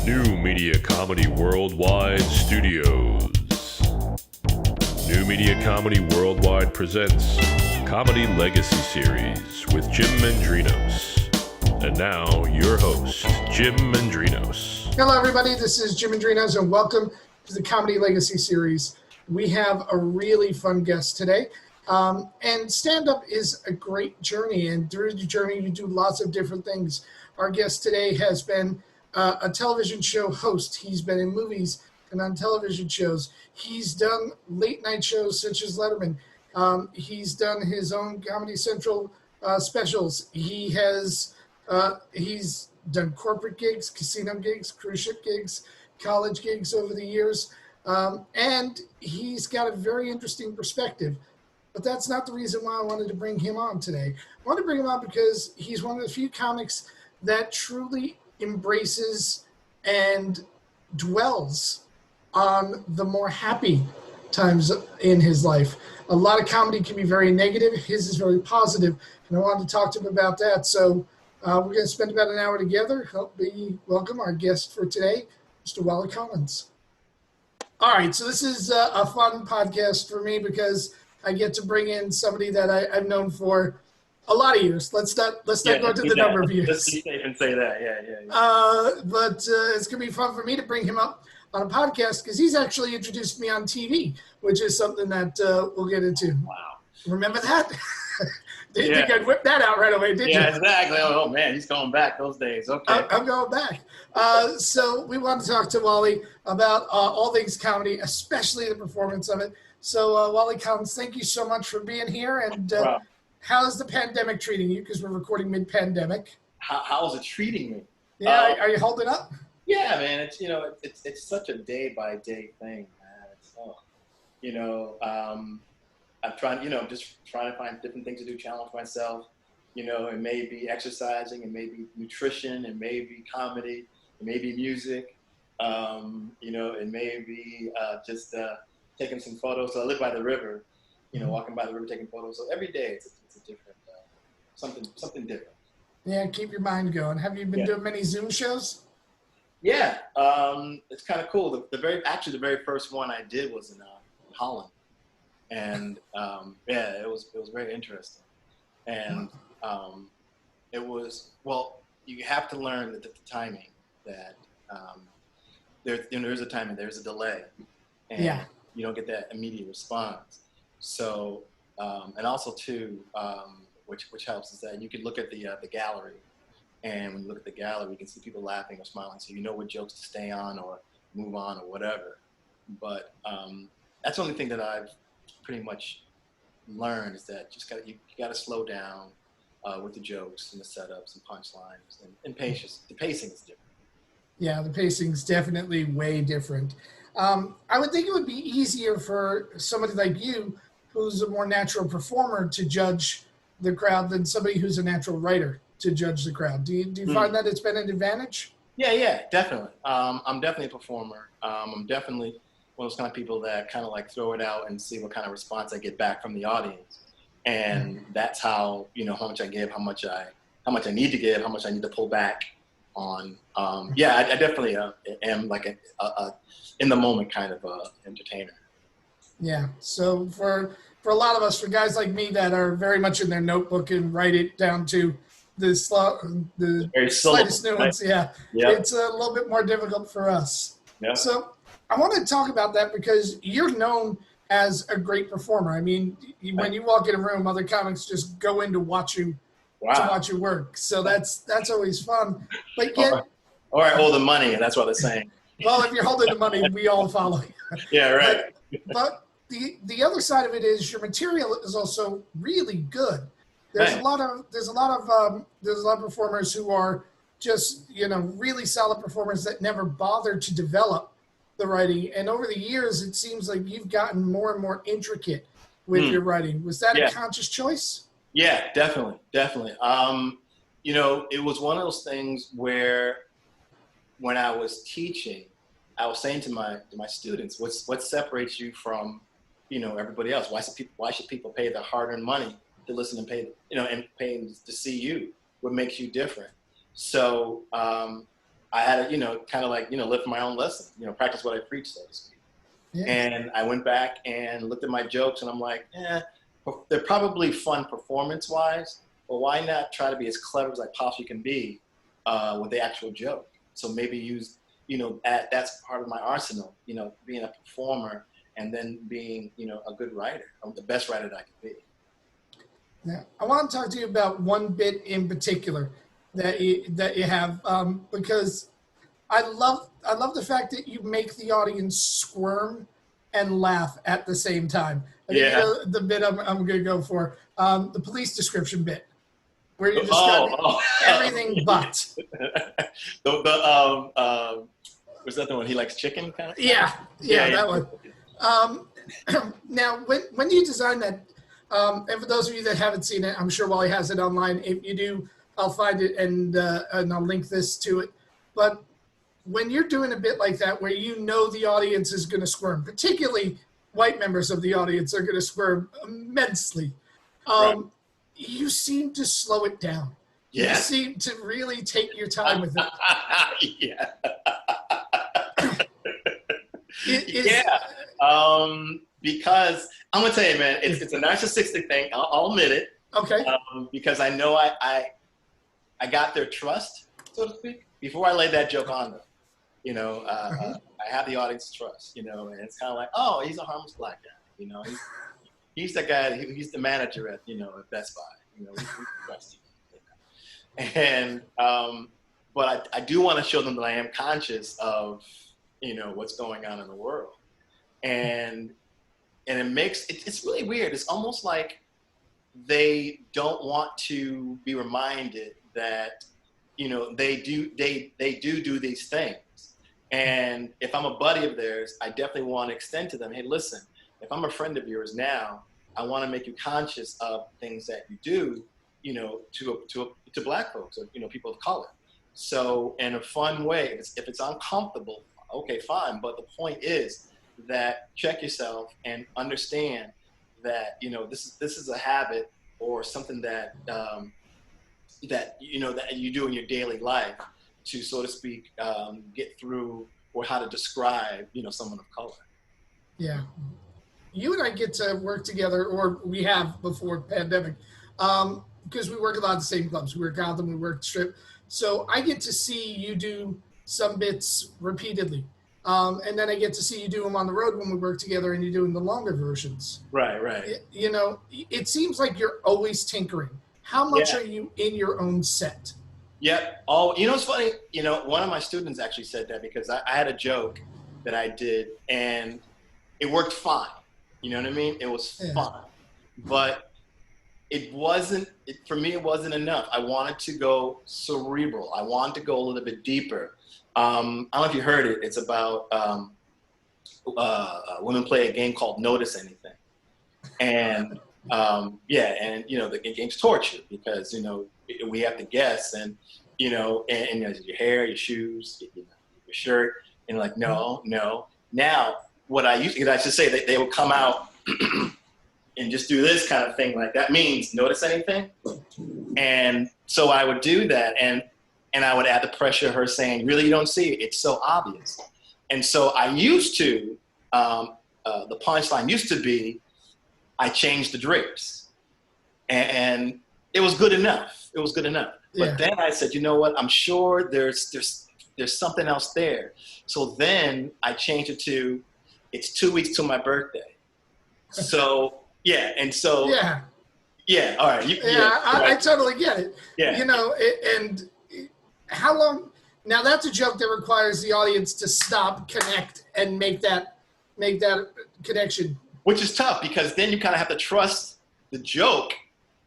New Media Comedy Worldwide Studios. New Media Comedy Worldwide presents Comedy Legacy Series with Jim Mendrinos. And now, your host, Jim Mendrinos. Hello, everybody. This is Jim Mendrinos, and welcome to the Comedy Legacy Series. We have a really fun guest today. And stand-up is a great journey, and through the journey, you do lots of different things. Our guest today has been a television show host. He's been in movies and on television shows. He's done late-night shows such as Letterman. He's done his own Comedy Central specials. He's done corporate gigs, casino gigs, cruise ship gigs, college gigs over the years. And he's got a very interesting perspective. But that's not the reason why I wanted to bring him on today. I wanted to bring him on because he's one of the few comics that truly embraces and dwells on the more happy times in his life. A lot of comedy can be very negative. His is very positive, and I wanted to talk to him about that. So we're going to spend about an hour together. Help me welcome our guest for today, Mr. Wali Collins. All right, so this is a fun podcast for me because I get to bring in somebody that I've known for a lot of years. Let's not go into the number of years. Just be safe and say that, yeah. But it's going to be fun for me to bring him up on a podcast because he's actually introduced me on TV, which is something that we'll get into. Wow. Remember that? Didn't think I'd whip that out right away, did you? Yeah, exactly. Oh, man, he's going back those days. Okay. I'm going back. So we want to talk to Wali about all things comedy, especially the performance of it. So Wali Collins, thank you so much for being here. And how's the pandemic treating you? Because we're recording mid-pandemic. How's it treating me? Yeah, are you holding up? Yeah, man. It's such a day-by-day thing, man. I'm trying, just trying to find different things to do, challenge myself. It may be exercising, it may be nutrition, it may be comedy, it may be music, it may be just taking some photos. So I live by the river, walking by the river, taking photos. So every day it's a different, something different. Yeah, keep your mind going. Have you been doing many Zoom shows? Yeah, it's kind of cool. The very first one I did was in Holland. And it was very interesting, and it was you have to learn that the timing that there's a timing, there's a delay, and you don't get that immediate response. So and also too, which helps is that you can look at the gallery, and when you look at the gallery, you can see people laughing or smiling, so you know what jokes to stay on or move on or whatever. But that's the only thing that I've pretty much learned is that you got to slow down with the jokes and the setups and punchlines and patience. The pacing is different. Yeah, the pacing's definitely way different. I would think it would be easier for somebody like you, who's a more natural performer, to judge the crowd than somebody who's a natural writer to judge the crowd. Do you find that it's been an advantage? Yeah, definitely. I'm definitely a performer. I'm definitely one of those kind of people that kind of like throw it out and see what kind of response I get back from the audience. And that's how, how much I give, how much I need to give, how much I need to pull back on. I definitely am like a in the moment kind of entertainer. Yeah. So for a lot of us, for guys like me that are very much in their notebook and write it down to the slightest nuance, it's a little bit more difficult for us. Yeah. So I want to talk about that because you're known as a great performer. I mean, when you walk in a room, other comics just go in to watch you work. So that's always fun. But yet, or I hold the money, and that's what they're saying. Well, if you're holding the money, we all follow you. Yeah, right. But the other side of it is your material is also really good. There's a lot of performers who are just really solid performers that never bother to develop the writing, and over the years it seems like you've gotten more and more intricate with your writing. Was that a conscious choice? Yeah, definitely. It was one of those things where when I was teaching, I was saying to my students, what separates you from everybody else? Why should people pay their hard-earned money to listen and pay to see you? What makes you different? So I had to, kind of like, live my own lesson, practice what I preach, so to speak. Yeah. And I went back and looked at my jokes, and I'm like, they're probably fun performance-wise, but why not try to be as clever as I possibly can be with the actual joke? So maybe use, that's part of my arsenal, being a performer and then being, a good writer, the best writer that I can be. Now, I want to talk to you about one bit in particular that you have, because I love the fact that you make the audience squirm and laugh at the same time. I think, the bit I'm going to go for, the police description bit, where you describe everything but. Was that the one? He likes chicken, kind of? Yeah, that one. Now, when you design that, and for those of you that haven't seen it, I'm sure Wally has it online. If you do, I'll find it and I'll link this to it. But when you're doing a bit like that, where the audience is going to squirm, particularly white members of the audience are going to squirm immensely, you seem to slow it down. Yeah. You seem to really take your time with it. Yeah. Because I'm gonna tell you, man, it's a narcissistic thing. I'll admit it. Okay. Because I know I got their trust, so to speak, before I laid that joke on them. I have the audience trust. And it's kind of like, oh, he's a harmless black guy. He's the guy. He's the manager at at Best Buy. We trust him. And but I do want to show them that I am conscious of what's going on in the world, and it makes it's really weird. It's almost like they don't want to be reminded that they do these things. And if I'm a buddy of theirs, I definitely want to extend to them, hey, listen, if I'm a friend of yours now, I want to make you conscious of things that you do, to black folks or people of color. So in a fun way, if it's uncomfortable, okay, fine. But the point is that check yourself and understand that this is a habit or something that that you do in your daily life to, so to speak, get through, or how to describe someone of color. Yeah, you and I get to work together, or we have before the pandemic, because we work a lot of the same clubs. We work Gotham, we work Strip, so I get to see you do some bits repeatedly. And then I get to see you do them on the road when we work together, and you're doing the longer versions. Right. It seems like you're always tinkering. How much are you in your own set? Yep. Oh, it's funny. One of my students actually said that, because I had a joke that I did and it worked fine. You know what I mean? It was fun, but it wasn't, for me, it wasn't enough. I wanted to go cerebral. I wanted to go a little bit deeper. I don't know if you heard it. It's about women play a game called Notice Anything. And the game's torture, because, we have to guess, and, and your hair, your shoes, your shirt, and like, no. Now, what I used to say that they would come out and just do this kind of thing, like that means notice anything. And so I would do that, and I would add the pressure of her saying, really, you don't see it? It's so obvious. And so I used to, the punchline used to be, I changed the drapes. And it was good enough. It was good enough. But then I said, you know what? I'm sure there's something else there. So then I changed it to, it's 2 weeks till my birthday. So, all right. I totally get it. Yeah. And how long, now that's a joke that requires the audience to stop, connect, and make that connection. Which is tough, because then you kind of have to trust the joke,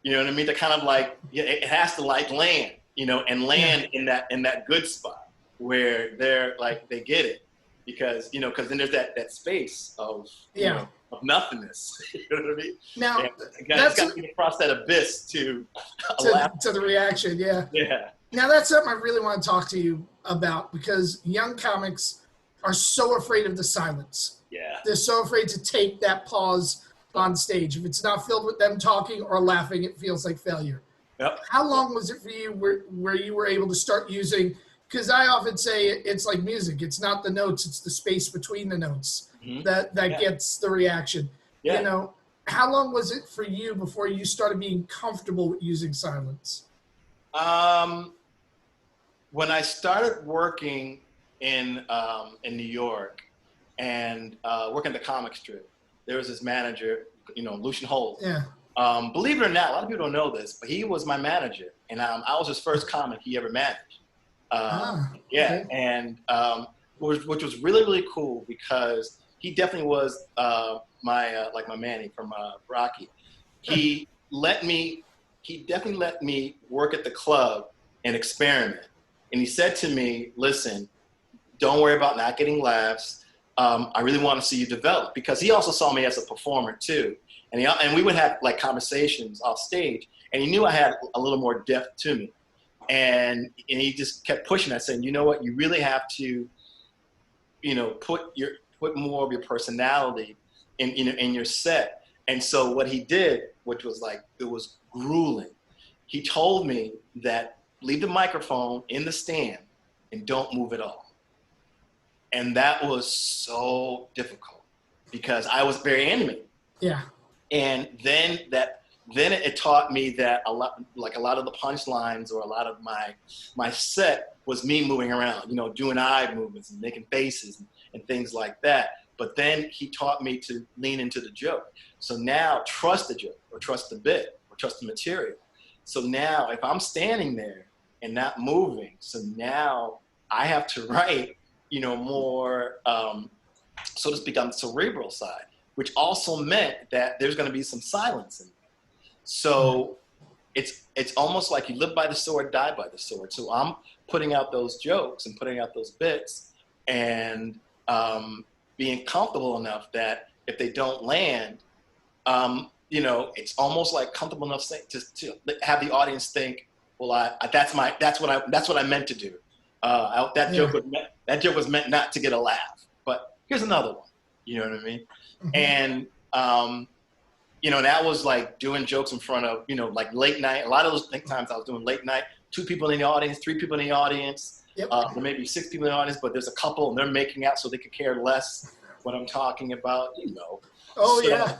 you know what I mean? To kind of like, it has to like land, and land in that good spot where they're like, they get it, because, because then there's that space of, of nothingness. You know what I mean? Now, that's got to get across that abyss to the reaction. Yeah. Yeah. Now that's something I really want to talk to you about, because young comics are so afraid of the silence. Yeah. They're so afraid to take that pause on stage. If it's not filled with them talking or laughing, it feels like failure. Yep. How long was it for you where you were able to start using because I often say it's like music. It's not the notes; it's the space between the notes that gets the reaction. Yeah. You know, how long was it for you before you started being comfortable with using silence? When I started working in New York and working the comic strip, there was this manager, Lucian Holt. Yeah. Believe it or not, a lot of people don't know this, but he was my manager, and I was his first comic he ever managed. Okay. And which was really, really cool because he definitely was my Manny from Rocky. He definitely let me work at the club and experiment. And he said to me, listen, don't worry about not getting laughs. I really want to see you develop, because he also saw me as a performer too. And we would have like conversations off stage, and he knew I had a little more depth to me. And he just kept pushing that, saying, you know what, you really have to, put more of your personality in your set. And so what he did, which was like, it was grueling. He told me that leave the microphone in the stand and don't move at all. And that was so difficult because I was very animated. Yeah. And then it taught me that a lot of the punchlines or a lot of my set was me moving around, doing eye movements and making faces and things like that. But then he taught me to lean into the joke. So now trust the joke or trust the bit or trust the material. So now if I'm standing there and not moving, so now I have to write, more, so to speak, on the cerebral side, which also meant that there's going to be some silence in there. So it's almost like you live by the sword, die by the sword. So I'm putting out those jokes and putting out those bits and being comfortable enough that if they don't land, it's almost like comfortable enough to have the audience think, well, that's what I meant to do. That joke was meant not to get a laugh, but here's another one. You know what I mean? Mm-hmm. And that was like doing jokes in front of like late night. A lot of those times I was doing late night, 2 people in the audience, 3 people in the audience. Yep. There may be 6 people in the audience, but there's a couple and they're making out, so they could care less what I'm talking about. Oh, so, yeah.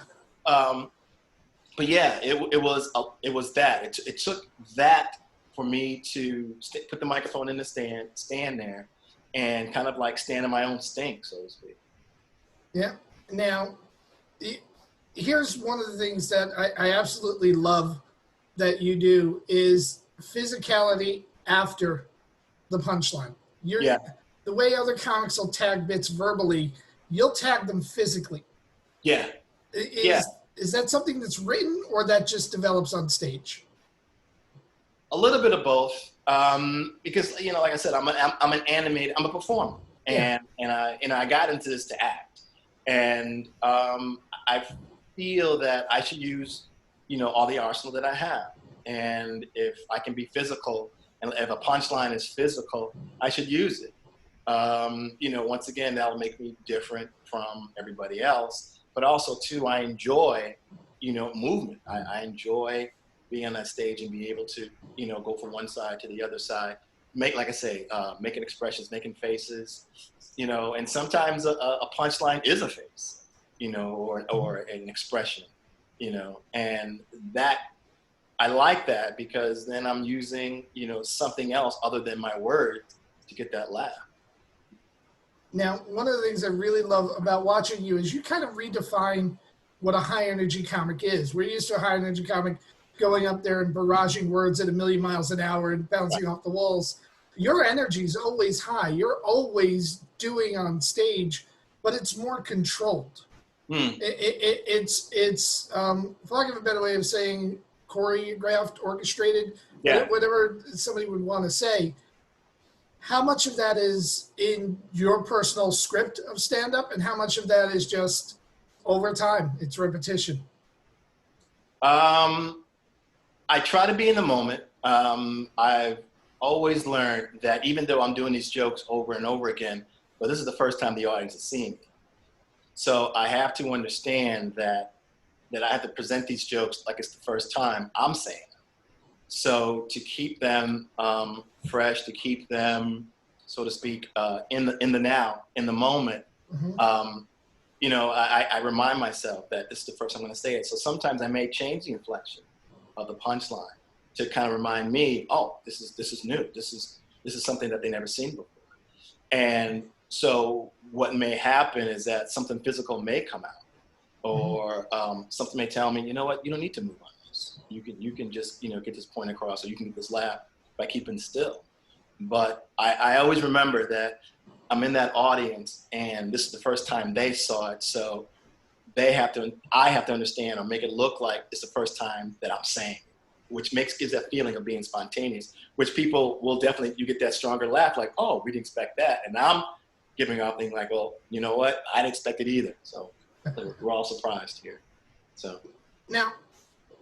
But yeah, it was that. It took that for me to put the microphone in the stand there, and kind of like stand in my own stink, so to speak. Yeah. Now, here's one of the things that I absolutely love that you do is physicality after the punchline. The way other comics will tag bits verbally, you'll tag them physically. Yeah. Is that something that's written or that just develops on stage? A little bit of both, because like I said, I'm a performer, and I got into this to act, and I feel that I should use all the arsenal that I have, and if I can be physical, and if a punchline is physical, I should use it. Once again, that'll make me different from everybody else, but also too, I enjoy movement. I enjoy being on that stage and be able to, go from one side to the other side, making expressions, making faces, and sometimes a punchline is a face, or an expression, and that, I like that because then I'm using, something else other than my words to get that laugh. Now, one of the things I really love about watching you is you kind of redefine what a high energy comic is. We're used to a high energy comic going up there and barraging words at 1,000,000 miles an hour and bouncing off the walls. Your energy is always high. You're always doing on stage, but it's more controlled. It's for lack of a better way of saying, choreographed, orchestrated, whatever somebody would want to say. How much of that is in your personal script of stand-up, and how much of that is just over time? It's repetition. I try to be in the moment. I've always learned that even though I'm doing these jokes over and over again, but this is the first time the audience is seeing me. So I have to understand that I have to present these jokes like it's the first time I'm saying them. So to keep them fresh, to keep them so to speak, in the now, in the moment. Mm-hmm. You know, I remind myself that this is the first I'm going to say it. So sometimes I may change the inflection of the punchline to kind of remind me, oh, this is new. This is something that they never seen before. And so what may happen is that something physical may come out, or something may tell me, you know what, you don't need to move on this. You can just, you know, get this point across, or you can get this laugh by keeping still. But I always remember that I'm in that audience, and this is the first time they saw it, so I have to understand or make it look like it's the first time that I'm saying it, which gives that feeling of being spontaneous, which people will definitely, you get that stronger laugh, like, oh, we didn't expect that. And I'm giving up thinking like, well, you know what? I didn't expect it either. So we're all surprised here. So now,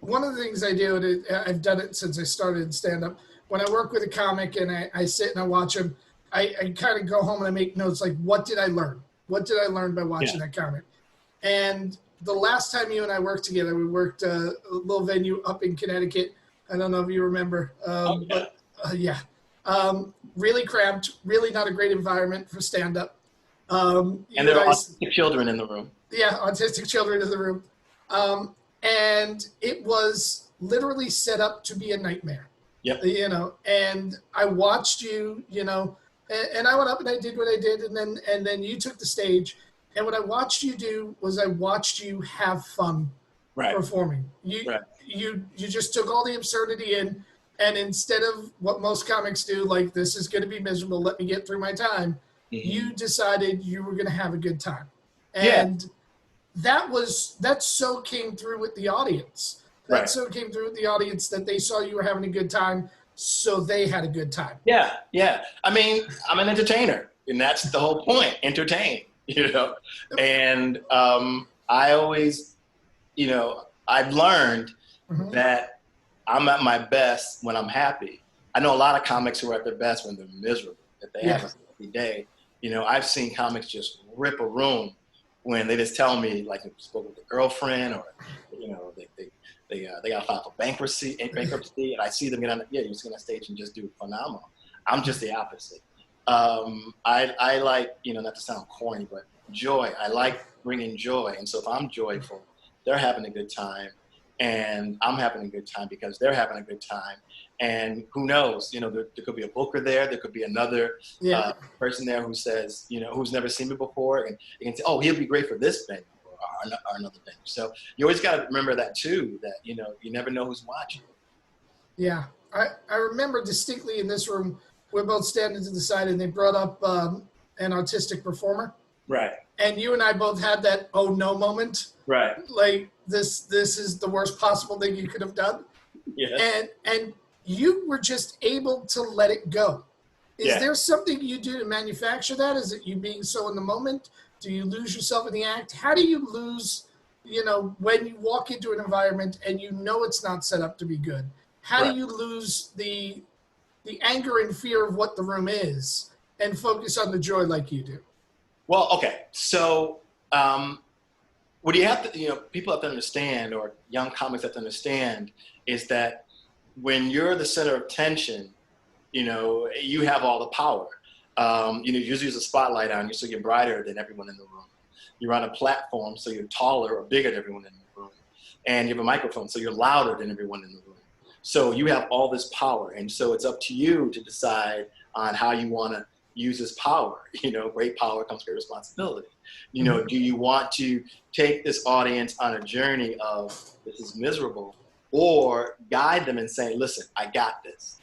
one of the things I do, and I've done it since I started stand-up, when I work with a comic and I sit and I watch him, I kind of go home and I make notes like, what did I learn? What did I learn by watching that comic? And the last time you and I worked together, we worked a little venue up in Connecticut. I don't know if you remember, but really cramped, really not a great environment for stand-up. And there are autistic children in the room. Yeah, autistic children in the room. And it was literally set up to be a nightmare. Yep. You know, and I watched you, you know, and I went up and I did what I did, and then you took the stage. And what I watched you do was I watched you have fun performing. You just took all the absurdity in, and instead of what most comics do, like, this is going to be miserable, let me get through my time, you decided you were going to have a good time. And that so came through with the audience. That so came through with the audience that they saw you were having a good time, so they had a good time. Yeah. I mean, I'm an entertainer, and that's the whole point, entertain. You know, and I always, you know, I've learned that I'm at my best when I'm happy. I know a lot of comics who are at their best when they're miserable, that they have a happy day. You know, I've seen comics just rip a room when they just tell me, like, they spoke with a girlfriend, or, you know, they got to file for bankruptcy, and I see them get on that stage and just do phenomenal. I'm just the opposite. I like, you know, not to sound corny, but joy. I like bringing joy. And so if I'm joyful, they're having a good time, and I'm having a good time because they're having a good time. And who knows, you know, there could be a booker there. There could be another person there who says, you know, who's never seen me before. And you can say, oh, he'll be great for this venue or another venue. So you always got to remember that too, that, you know, you never know who's watching. Yeah. I remember distinctly in this room, we're both standing to the side, and they brought up an autistic performer. Right. And you and I both had that oh no moment. Right. Like, this is the worst possible thing you could have done. Yeah. And you were just able to let it go. Is there something you do to manufacture that? Is it you being so in the moment? Do you lose yourself in the act? How do you lose, you know, when you walk into an environment and you know it's not set up to be good? How do you lose the anger and fear of what the room is and focus on the joy like you do? Well, okay. So what you have to, you know, people have to understand, or young comics have to understand, is that when you're the center of attention, you know, you have all the power. You know, usually there's a spotlight on you, so you're brighter than everyone in the room. You're on a platform, so you're taller or bigger than everyone in the room. And you have a microphone, so you're louder than everyone in the room. So you have all this power, and so it's up to you to decide on how you want to use this power. You know, great power comes great responsibility. You know, do you want to take this audience on a journey of this is miserable, or guide them and say, listen, I got this.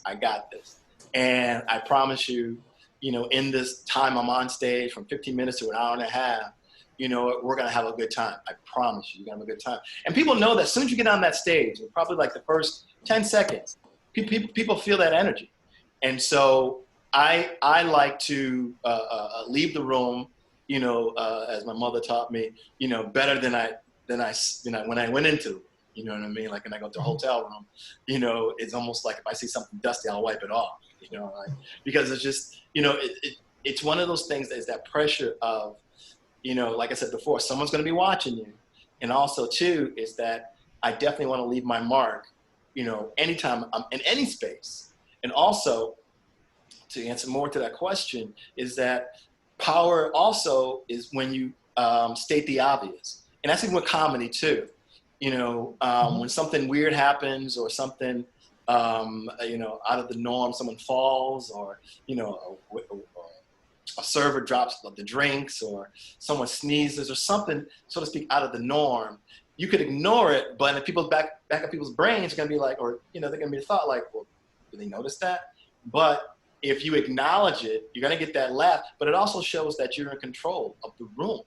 And I promise you, you know, in this time I'm on stage from 15 minutes to an hour and a half, you know, we're going to have a good time. I promise you, you're going to have a good time. And people know that as soon as you get on that stage, probably like the first 10 seconds, people feel that energy. And so I like to leave the room, you know, as my mother taught me, you know, better than I when I went into, you know what I mean? Like, when I go to a hotel room, you know, it's almost like if I see something dusty, I'll wipe it off, you know, like, because it's just, you know, it's one of those things that is that pressure of, you know, like I said before, someone's going to be watching you. And also too, is that I definitely want to leave my mark, you know, anytime I'm in any space. And also to answer more to that question, is that power also is when you state the obvious. And that's even with comedy too. When something weird happens or something, out of the norm, someone falls, or, a server drops the drinks, or someone sneezes, or something, so to speak, out of the norm, you could ignore it, but if people back of people's brains are going to be like, or, they're going to be a thought like, well, did they notice that? But if you acknowledge it, you're going to get that laugh, but it also shows that you're in control of the room.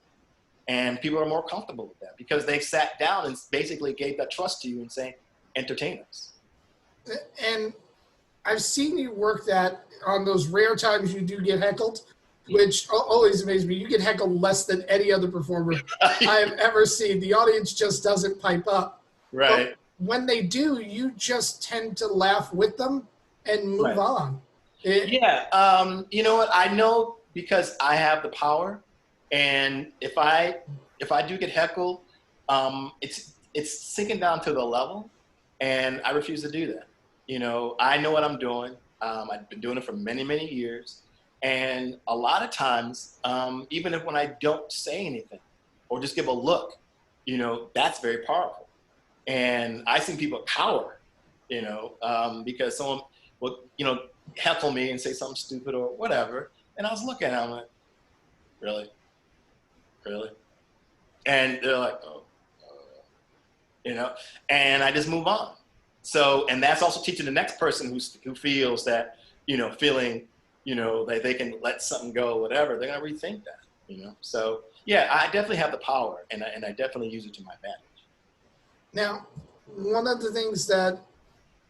And people are more comfortable with that because they sat down and basically gave that trust to you and saying, entertain us. And I've seen you work that on those rare times you do get heckled, which always amazes me. You get heckled less than any other performer I've ever seen. The audience just doesn't pipe up. Right. But when they do, you just tend to laugh with them and move on. You know what? I know because I have the power, and if I do get heckled, it's sinking down to the level, and I refuse to do that. I know what I'm doing. I've been doing it for many, many years. And a lot of times, even when I don't say anything or just give a look, that's very powerful. And I see people cower, because someone will, heckle me and say something stupid or whatever. And I was looking at them like, really? Really? And they're like, oh, and I just move on. So, and that's also teaching the next person who feels that, feeling, that they can let something go, whatever, they're going to rethink that, So, yeah, I definitely have the power, and I definitely use it to my advantage. Now, one of the things that,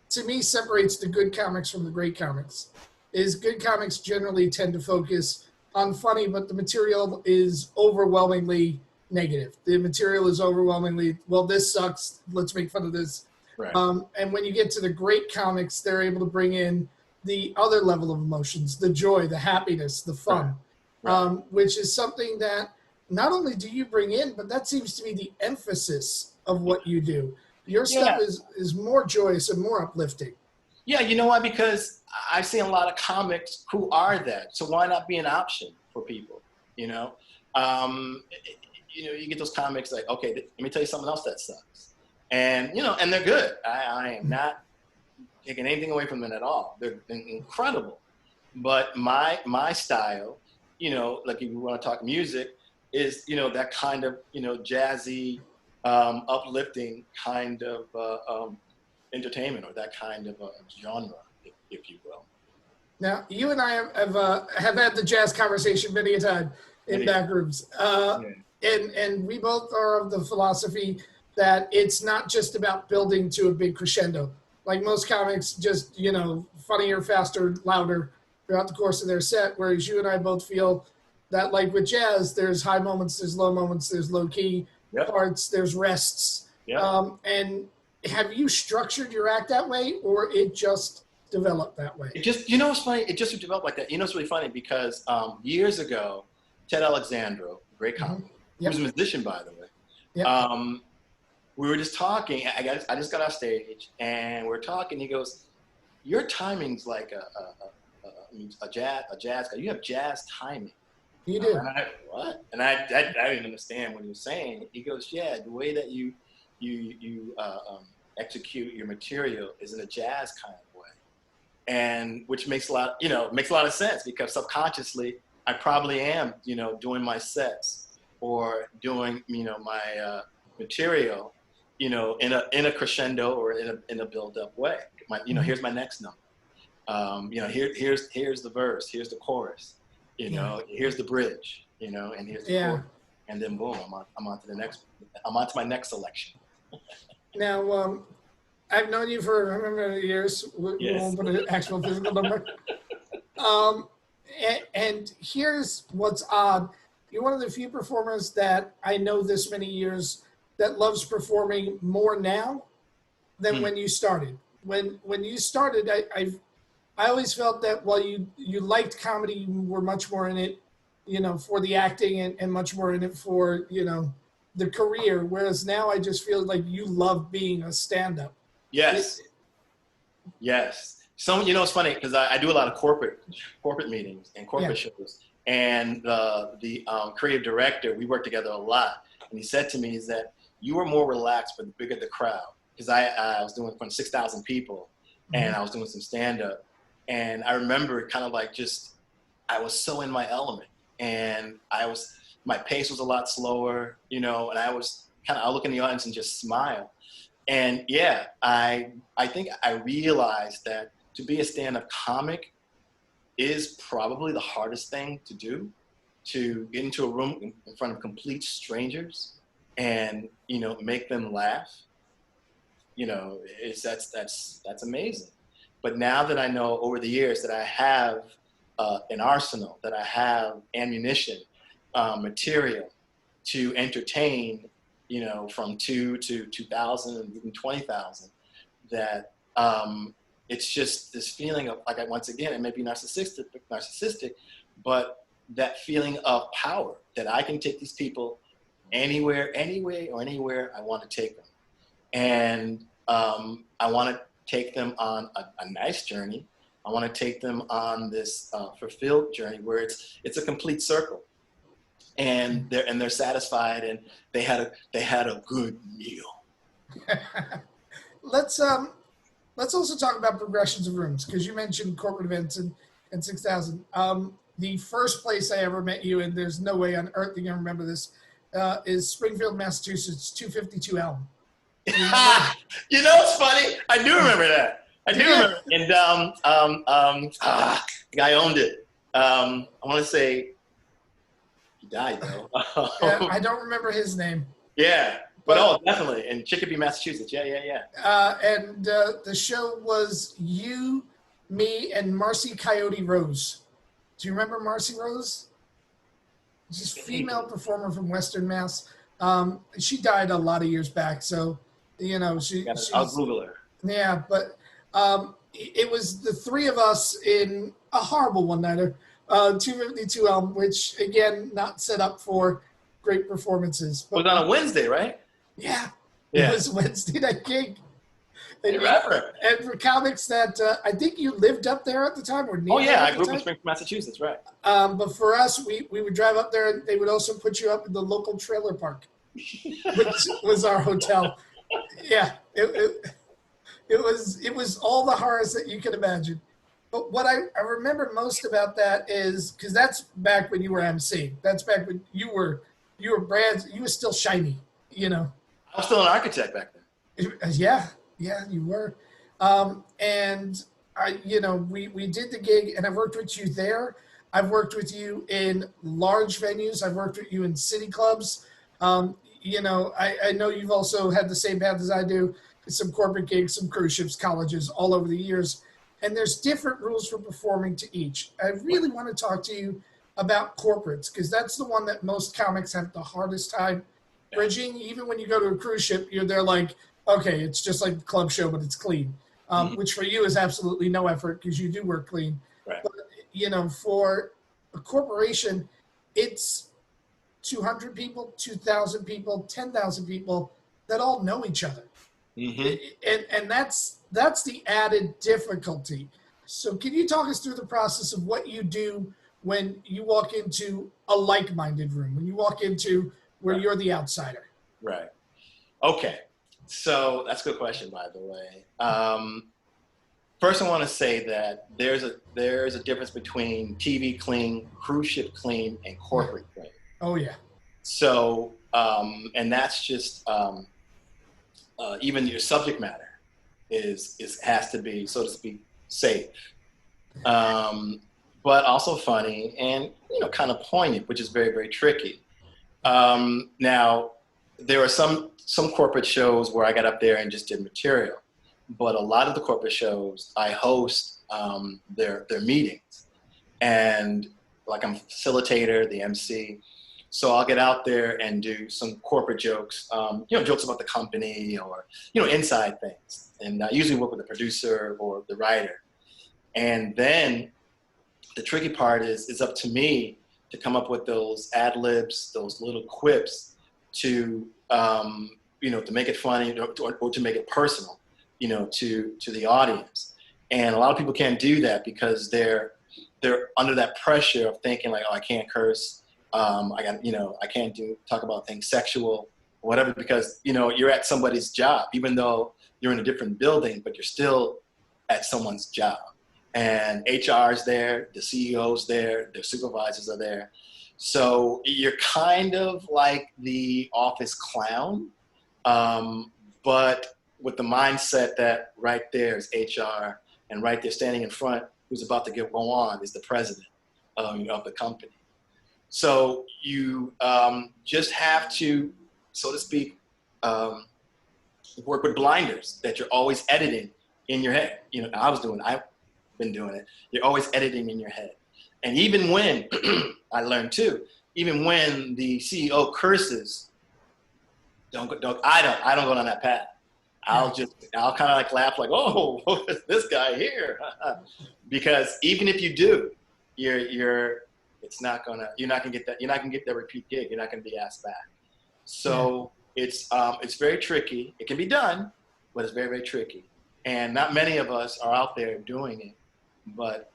to me, separates the good comics from the great comics is good comics generally tend to focus on funny, but the material is overwhelmingly negative. The material is overwhelmingly, well, this sucks, let's make fun of this. Right. And when you get to the great comics, they're able to bring in the other level of emotions, the joy, the happiness, the fun, right. Which is something that not only do you bring in, but that seems to be the emphasis of what you do. Your stuff is more joyous and more uplifting. Yeah, you know why? Because I've seen a lot of comics who are that. So why not be an option for people? You get those comics like, okay, let me tell you something else that sucks. And, and they're good. I am not taking anything away from them at all. They're incredible. But my style, like if you want to talk music, is, that kind of, jazzy, uplifting kind of entertainment, or that kind of genre, if you will. Now, you and I have had the jazz conversation many a time in back rooms. And we both are of the philosophy that it's not just about building to a big crescendo. Like most comics, just, funnier, faster, louder throughout the course of their set, whereas you and I both feel that, like with jazz, there's high moments, there's low moments, there's low-key parts, there's rests. And have you structured your act that way, or it just developed that way? It just, what's funny? It just developed like that. It's really funny because years ago, Ted Alexandro, great comic, he was a musician, by the way. We were just talking. I just got off stage, and we're talking. He goes, "Your timing's like a jazz guy. You have jazz timing." You do. And what? And I didn't understand what he was saying. He goes, "Yeah, the way that you execute your material is in a jazz kind of way," and which makes a lot of sense because subconsciously I probably am, doing my sets or doing, my material, in a crescendo or in a build-up way. Here's my next number. Here's the verse, here's the chorus, here's the bridge, and here's the chorus, and then boom, I'm on to my next selection. Now, I've known you for how many years? We won't put an actual physical number. And here's what's odd. You're one of the few performers that I know this many years that loves performing more now than when you started. When you started, I always felt that while you liked comedy, you were much more in it, for the acting and much more in it for, the career. Whereas now I just feel like you love being a stand-up. Yes. So, it's funny because I do a lot of corporate meetings and corporate shows. And the creative director, we work together a lot. And he said to me is that you were more relaxed, but the bigger the crowd. Because I was doing in front of 6,000 people, and I was doing some stand-up. And I remember kind of like I was so in my element. And my pace was a lot slower, and I look in the audience and just smile. And yeah, I think I realized that to be a stand-up comic is probably the hardest thing to do, to get into a room in front of complete strangers and, make them laugh. That's amazing. But now that I know over the years that I have an arsenal, that I have ammunition, material to entertain, from 2 to 2,000 and even 20,000, that it's just this feeling of, like, once again, it may be narcissistic, but that feeling of power, that I can take these people anywhere I want to take them. And I want to take them on a nice journey. I want to take them on this fulfilled journey where it's a complete circle, and they're satisfied and they had a good meal. Let's also talk about progressions of rooms, because you mentioned corporate events and 6,000. The first place I ever met you, and there's no way on earth you can remember this, is Springfield, Massachusetts, 252 Elm. It's funny. I do remember that. I do remember. And the guy owned it. I want to say he died though. Yeah, I don't remember his name. Yeah, but definitely in Chicopee, Massachusetts. Yeah. And the show was you, me, and Marcy Coyote Rose. Do you remember Marcy Rose? She's a female performer from Western Mass. She died a lot of years back, so I'll Google her. Yeah, but it was the three of us in a horrible one-nighter, 252 Elm, which, again, not set up for great performances. But, it was on a Wednesday, right? Yeah. It was a Wednesday night gig. And for comics that I think you lived up there at the time, or near I grew up in Springfield, Massachusetts, right? But for us, we would drive up there, and they would also put you up in the local trailer park, which was our hotel. Yeah, it was all the horrors that you could imagine. But what I remember most about that is, because that's back when you were MC. That's back when you were brand. You were still shiny, I was still an architect back then. Yeah, you were. And we did the gig, and I've worked with you there. I've worked with you in large venues. I've worked with you in city clubs. I know you've also had the same path as I do, some corporate gigs, some cruise ships, colleges, all over the years. And there's different rules for performing to each. I really want to talk to you about corporates, because that's the one that most comics have the hardest time bridging. Even when you go to a cruise ship, they're like, okay, it's just like the club show, but it's clean, which for you is absolutely no effort because you do work clean. Right. But, for a corporation, it's 200 people, 2,000 people, 10,000 people that all know each other. And that's the added difficulty. So can you talk us through the process of what you do when you walk into a like-minded room, when you walk into where you're the outsider? Right. Okay. So that's a good question, by the way. First, I want to say that there's a difference between TV clean, cruise ship clean, and corporate clean. Oh yeah. So, and that's just even your subject matter has to be, so to speak, safe, but also funny and kind of poignant, which is very, very tricky. Now, there are some corporate shows where I got up there and just did material, but a lot of the corporate shows I host their meetings, and like I'm a facilitator, the MC. So I'll get out there and do some corporate jokes, jokes about the company or, inside things. And I usually work with the producer or the writer. And then the tricky part is up to me to come up with those ad libs, those little quips to make it funny or to make it personal, to the audience. And a lot of people can't do that because they're under that pressure of thinking like, oh, I can't curse. I can't talk about things sexual, or whatever, because, you're at somebody's job, even though you're in a different building, but you're still at someone's job. And HR is there, the CEO's there, their supervisors are there. So you're kind of like the office clown, but with the mindset that right there is HR, and right there standing in front, who's about to go on, is the president of the company. So you just have to, so to speak, work with blinders, that you're always editing in your head. I've been doing it. You're always editing in your head. And even when, I learned too, even when the CEO curses, I don't go down that path. I'll kind of like laugh like, oh, this guy here. Because even if you do, you're not gonna get that repeat gig. You're not gonna be asked back. So it's very tricky. It can be done, but it's very, very tricky. And not many of us are out there doing it, but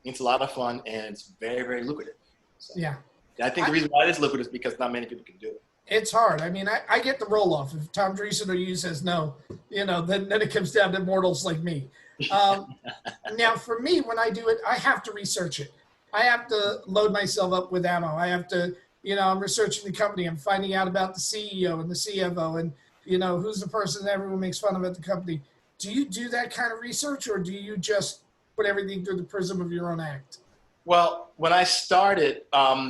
it's a lot of fun and it's very, very lucrative. So, yeah. I think the reason why it is lucrative is because not many people can do it. It's hard. I mean, I get the roll off. If Tom Dreesen or you says no, then it comes down to mortals like me. Now, for me, when I do it, I have to research it. I have to load myself up with ammo. I have to, I'm researching the company. I'm finding out about the CEO and the CFO and, who's the person that everyone makes fun of at the company. Do you do that kind of research, or do you just put everything through the prism of your own act? Well, when I started,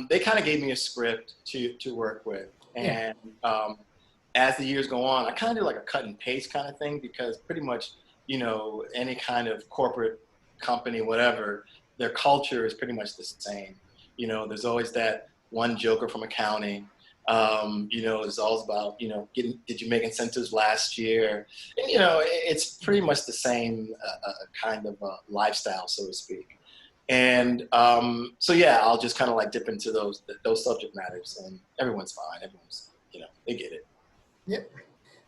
they kind of gave me a script to work with. And as the years go on, I kind of do like a cut and paste kind of thing, because pretty much, any kind of corporate company, whatever, their culture is pretty much the same. There's always that one joker from accounting. It's all about, did you make incentives last year? And, it's pretty much the same kind of lifestyle, so to speak. And I'll just kind of like dip into those subject matters, and everyone's fine. Everyone's, they get it. Yep.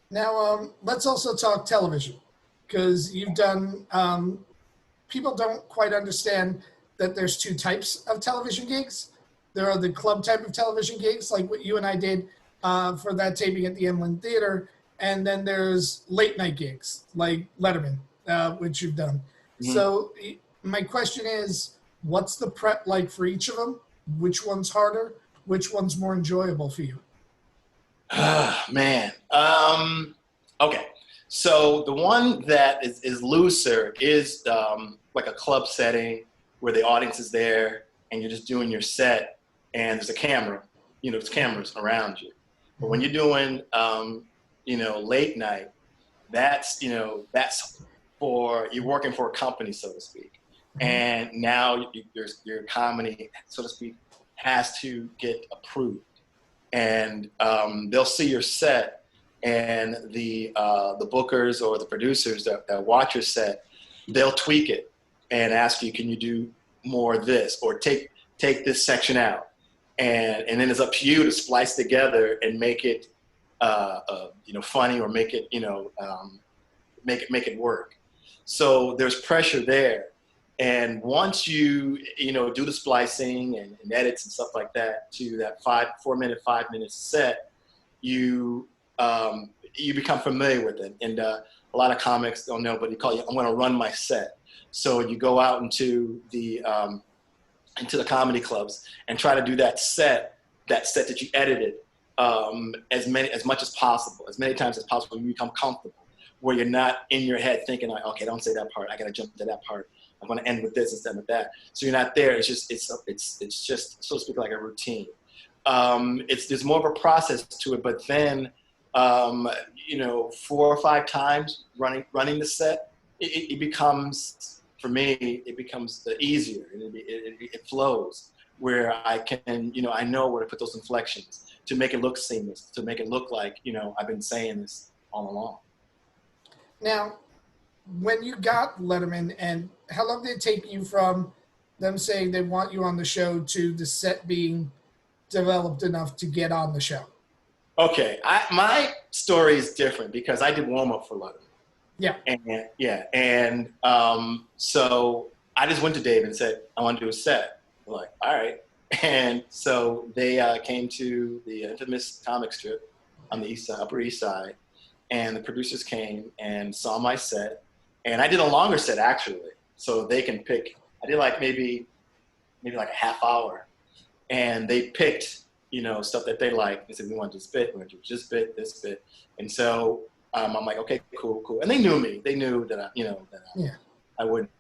Now, let's also talk television, because you've done, people don't quite understand that there's two types of television gigs. There are the club type of television gigs, like what you and I did for that taping at the Emlyn Theater. And then there's late night gigs, like Letterman, which you've done. Mm-hmm. So my question is, what's the prep like for each of them? Which one's harder? Which one's more enjoyable for you? Man. Okay. So the one that is looser is like a club setting where the audience is there and you're just doing your set and there's a camera, there's cameras around you. But when you're doing, late night, that's for, you're working for a company, so to speak. And now your comedy, so to speak, has to get approved. And they'll see your set, and the bookers or the producers that watch your set, they'll tweak it and ask you, can you do more of this, or take this section out, and then it's up to you to splice together and make it funny, or make it make it work. So there's pressure there. And once you do the splicing and edits and stuff like that to that 5 minute set, you become familiar with it. And a lot of comics don't know, but you call it, I'm going to run my set. So you go out into the comedy clubs and try to do that set that you edited as much as possible, as many times as possible. You become comfortable, where you're not in your head thinking like, okay, don't say that part, I got to jump to that part, I'm going to end with this instead of that. So you're not there. It's just, so to speak, like a routine. There's more of a process to it, but then, 4 or 5 times running the set, it becomes, for me, it becomes easier, and it flows, where I can, I know where to put those inflections to make it look seamless, to make it look like, I've been saying this all along. Now, when you got Letterman, and how long did it take you from them saying they want you on the show to the set being developed enough to get on the show? Okay, my story is different because I did warm up for Letterman. Yeah. So I just went to Dave and said, I want to do a set. They're like, all right. And so they came to the infamous comic strip on the east side, Upper East Side, and the producers came and saw my set. And I did a longer set, actually, so they can pick. I did like maybe like a half hour, and they picked, stuff that they like. They said, we want this bit, we want to do this bit, this bit. And so I'm like, okay, cool. And they knew me. They knew that I wouldn't,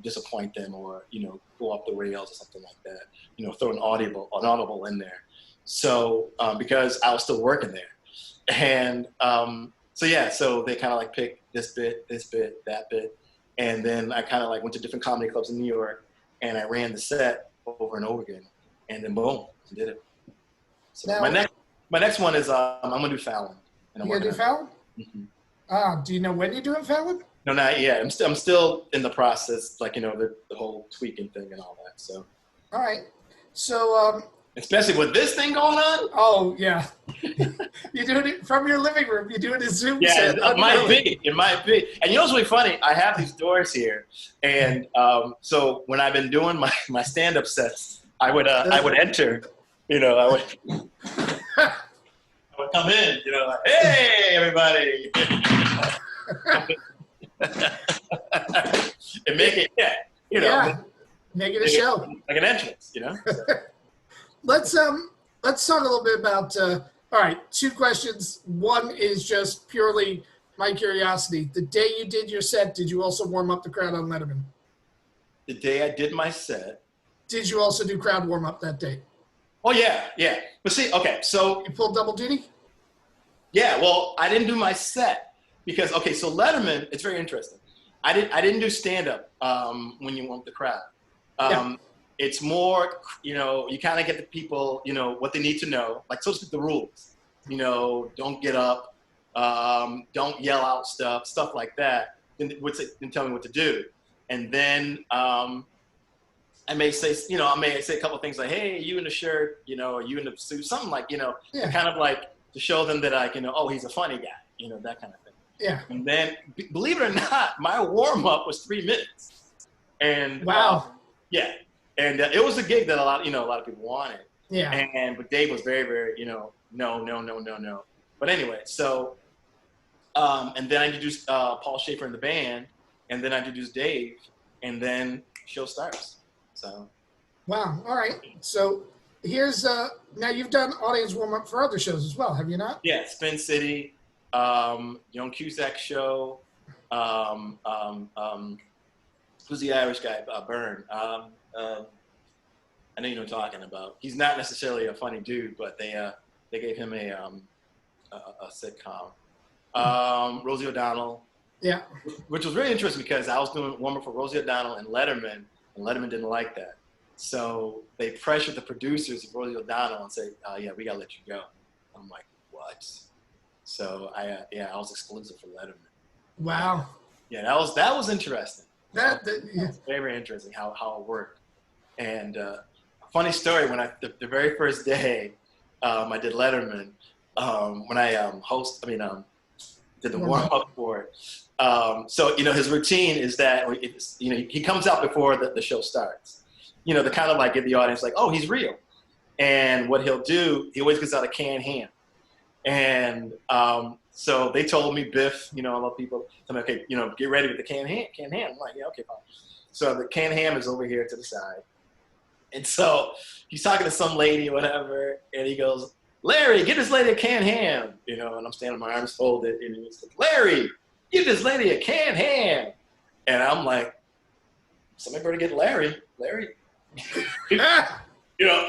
disappoint them or, go off the rails or something like that. Throw an audible in there. So because I was still working there, and so they kind of like picked this bit, that bit, and then I kind of like went to different comedy clubs in New York, and I ran the set over and over again, and then boom, I did it. So now, my next one is I'm gonna do Fallon. You gonna do Fallon? Mm-hmm. Do you know when you're doing Fallon? No, not yet. I'm still in the process, like the whole tweaking thing and all that. So. All right. So. Especially with this thing going on. Oh yeah. You're doing it from your living room. You're doing a Zoom. Yeah, set. It might be. And what's really funny? I have these doors here, and so when I've been doing my stand-up sets, I would enter. I would come in. Like, hey, everybody. And make it, make it a show, like an entrance, Let's talk a little bit about. All right, two questions. One is just purely my curiosity. The day you did your set, did you also warm up the crowd on Letterman? The day I did my set, did you also do crowd warm up that day? Oh yeah. But see, okay, so you pulled double duty. Yeah, well, I didn't do my set. Because so Letterman, it's very interesting. I didn't do stand up when you want the crowd. It's more, you kind of get the people, what they need to know, like so to speak, the rules. Don't get up, don't yell out stuff like that. Then tell me what to do, and then I may say a couple of things like, hey, you in the shirt, or you in the suit, something like, kind of like to show them that I can, oh, he's a funny guy, that kind of thing. Yeah. And then, believe it or not, my warm up was 3 minutes. And wow. And it was a gig that a lot of people wanted. Yeah. But Dave was very, very, no. But anyway, so and then I introduced Paul Schaefer in the band, and then I introduced Dave, and then show starts. So. Wow. All right. So here's now you've done audience warm up for other shows as well, have you not? Yeah, Spin City. Young Cusack show. Who's the Irish guy? Byrne. I know you know what I'm talking about. He's not necessarily a funny dude, but they gave him a sitcom. Rosie O'Donnell. Yeah. Which was really interesting because I was doing warm up for Rosie O'Donnell and Letterman didn't like that. So they pressured the producers of Rosie O'Donnell and said, yeah, we gotta let you go. I'm like, what? So I was exclusive for Letterman. Wow. Yeah, that was interesting. Yeah. That's very, very interesting how it worked. And funny story, when the very first day I did Letterman, when I did the warm up for it. So his routine is that he comes out before the show starts. To kind of like give the audience like, oh, he's real. And what he'll do, he always gets out a canned ham. And so they told me, Biff, a lot of people told me, okay, get ready with the canned ham. I'm like, yeah, okay, fine. So the canned ham is over here to the side. And so he's talking to some lady or whatever, and he goes, Larry, get this lady a canned ham. And I'm standing with my arms folded, and he's like, Larry, give this lady a canned ham. And I'm like, somebody better get Larry. Hey,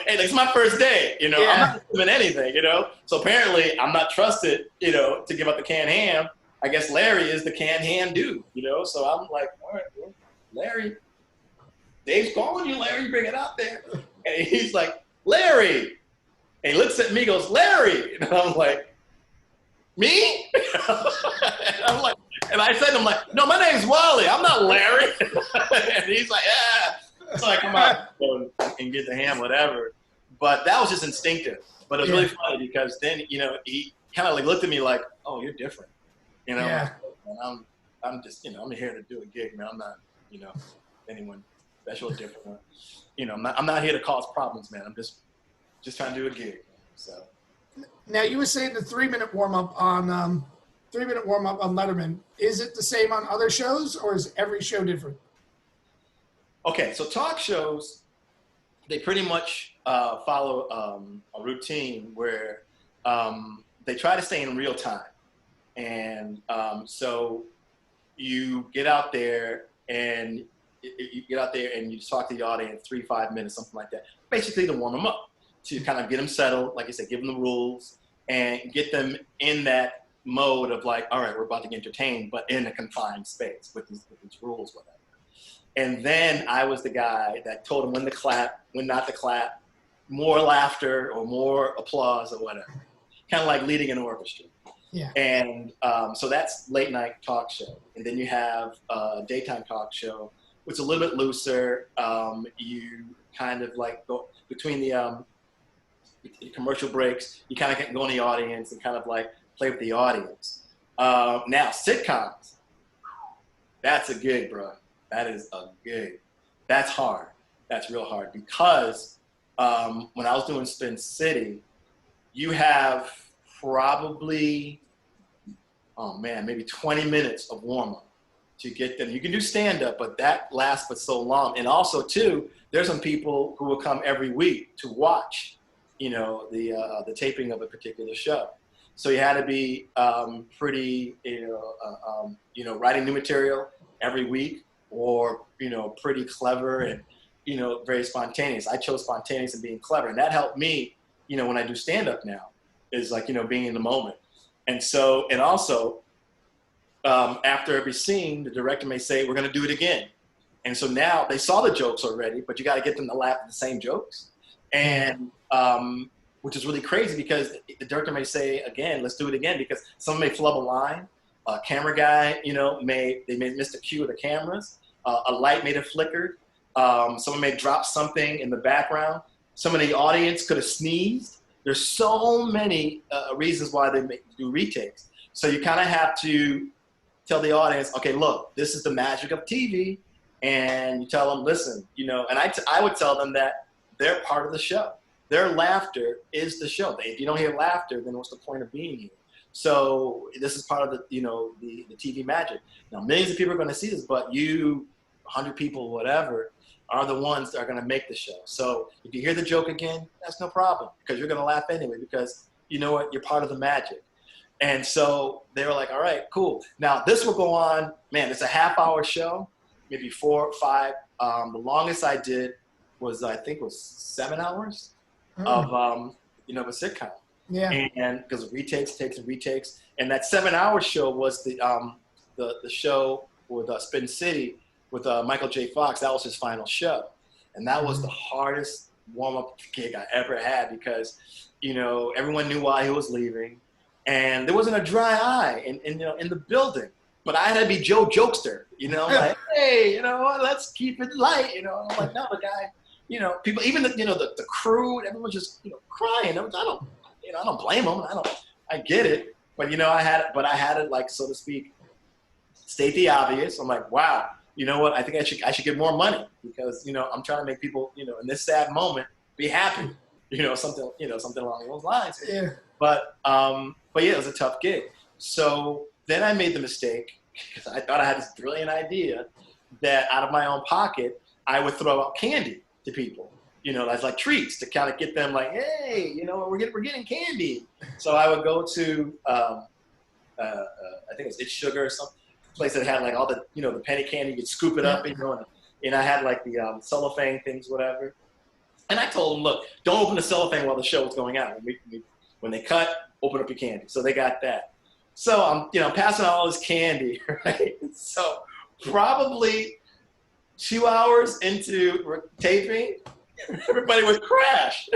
it's my first day, I'm not doing anything, So apparently I'm not trusted, to give up the canned ham. I guess Larry is the canned ham dude, So I'm like, all right, well, Larry, Dave's calling you, Larry, bring it out there. And he's like, Larry. And he looks at me, goes, Larry. And I'm like, me? And I said to him, like, no, my name's Wally. I'm not Larry. And he's like, yeah. So I come out and get the ham, whatever. But that was just instinctive. But it was really funny because then, he kind of like looked at me like, oh, you're different. Yeah. I'm just, I'm here to do a gig, man. I'm not, anyone special or different. I'm not here to cause problems, man. I'm just trying to do a gig. So. Now you were saying the 3-minute warm up on Letterman. Is it the same on other shows, or is every show different? Okay, so talk shows, they pretty much follow a routine where they try to stay in real time. And so you get out there and you talk to the audience 3-5 minutes, something like that, basically to warm them up, to kind of get them settled, like I said, give them the rules and get them in that mode of like, all right, we're about to get entertained, but in a confined space with these rules, whatever. And then I was the guy that told them when to clap, when not to clap, more laughter or more applause or whatever, kind of like leading an orchestra. Yeah. And so that's late night talk show. And then you have a daytime talk show, which is a little bit looser. You kind of like go between the commercial breaks, you kind of go in the audience and kind of like play with the audience. Now, sitcoms, that's a gig, bro. That is a gig. That's hard. That's real hard because when I was doing Spin City, you have probably, maybe 20 minutes of warm-up to get them. You can do stand-up, but that lasts for so long. And also, too, there's some people who will come every week to watch, the taping of a particular show. So you had to be pretty, writing new material every week, or, pretty clever and, very spontaneous. I chose spontaneous and being clever. And that helped me, when I do stand-up now, is like, being in the moment. And so, and also, after every scene, the director may say, we're going to do it again. And so now they saw the jokes already, but you got to get them to laugh at the same jokes. And, which is really crazy because the director may say, again, let's do it again, because someone may flub a line. A camera guy, may miss the cue of the cameras. A light may have flickered. Someone may drop something in the background. Someone in the audience could have sneezed. There's so many reasons why they do retakes. So you kind of have to tell the audience, okay, look, this is the magic of TV. And you tell them, listen, and I would tell them that they're part of the show. Their laughter is the show. If you don't hear laughter, then what's the point of being here? So this is part of the, the TV magic. Now, millions of people are going to see this, but 100 people, whatever, are the ones that are going to make the show. So if you hear the joke again, that's no problem, because you're going to laugh anyway, because you know what? You're part of the magic. And so they were like, all right, cool. Now this will go on, man, it's a half-hour show, maybe 4 or 5. The longest I did was 7 hours of, a sitcom. Yeah. And because retakes, and that 7-hour show was the show with Spin City with Michael J. Fox. That was his final show, and that was the hardest warm-up gig I ever had because everyone knew why he was leaving, and there wasn't a dry eye in the building. But I had to be Joe Jokester, like, hey, let's keep it light, I'm like, no, the guy, people, even the crew, everyone's just crying. I don't blame them. I get it. But, I had it, like, so to speak, state the obvious. I'm like, wow, you know what? I think I should get more money because, I'm trying to make people, in this sad moment, be happy, something along those lines. Yeah. But yeah, it was a tough gig. So then I made the mistake because I thought I had this brilliant idea that out of my own pocket, I would throw out candy to people. As like treats to kind of get them like, hey, we're getting candy. So I would go to, I think it was It's Sugar or some place that had like all the, the penny candy. You could scoop it up, and I had like the cellophane things, whatever. And I told them, look, don't open the cellophane while the show is going on. When they cut, open up your candy. So they got that. So I'm passing out all this candy, right? So probably 2 hours into taping, everybody would crash.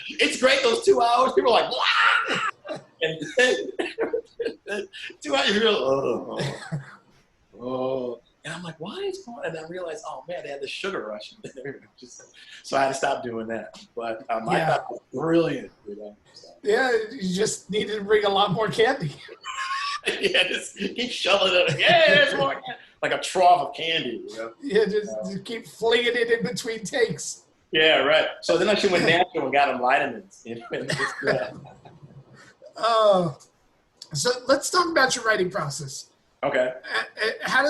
It's great, those 2 hours. People are like, wow! And then 2 hours, you're like, oh. And I'm like, why is going on? And I realized, oh man, they had the sugar rush. So I had to stop doing that. But I thought it was brilliant. So. Yeah, you just needed to bring a lot more candy. Yeah, just keep shoveling it. Yeah, there's more. Like a trough of candy. You know? Yeah, just keep flinging it in between takes. Yeah, right. So then I should went natural and got him vitamins. You know, and just, yeah. Oh, so let's talk about your writing process. Okay. How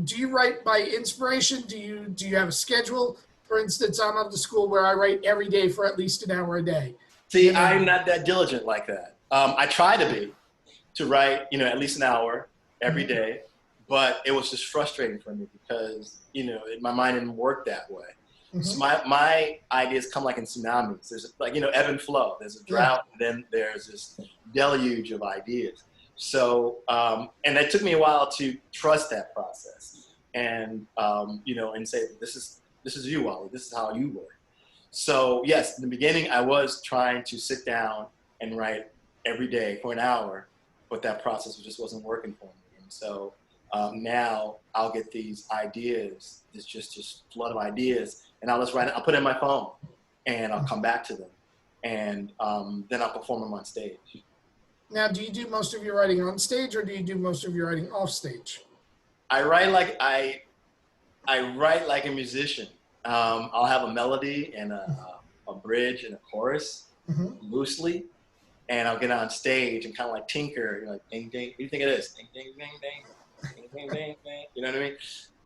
do you write by inspiration? Do you have a schedule? For instance, I'm at the school where I write every day for at least an hour a day. See, I'm not that diligent like that. I try to write, at least an hour every day, but it was just frustrating for me because, my mind didn't work that way. Mm-hmm. So my ideas come like in tsunamis. There's like, ebb and flow. There's a drought, and then there's this deluge of ideas. So, and it took me a while to trust that process and, and say, this is you, Wally. This is how you work. So yes, in the beginning, I was trying to sit down and write every day for an hour, but that process just wasn't working for me. And so now I'll get these ideas, this flood of ideas, and I'll just write it. I'll put it in my phone, and I'll come back to them, and then I'll perform them on stage. Now, do you do most of your writing on stage, or do you do most of your writing off stage? I write like I write like a musician. I'll have a melody and a bridge and a chorus loosely, and I'll get on stage and kind of like tinker, like ding ding. What do you think it is? Ding ding ding ding, ding ding ding ding. You know what I mean?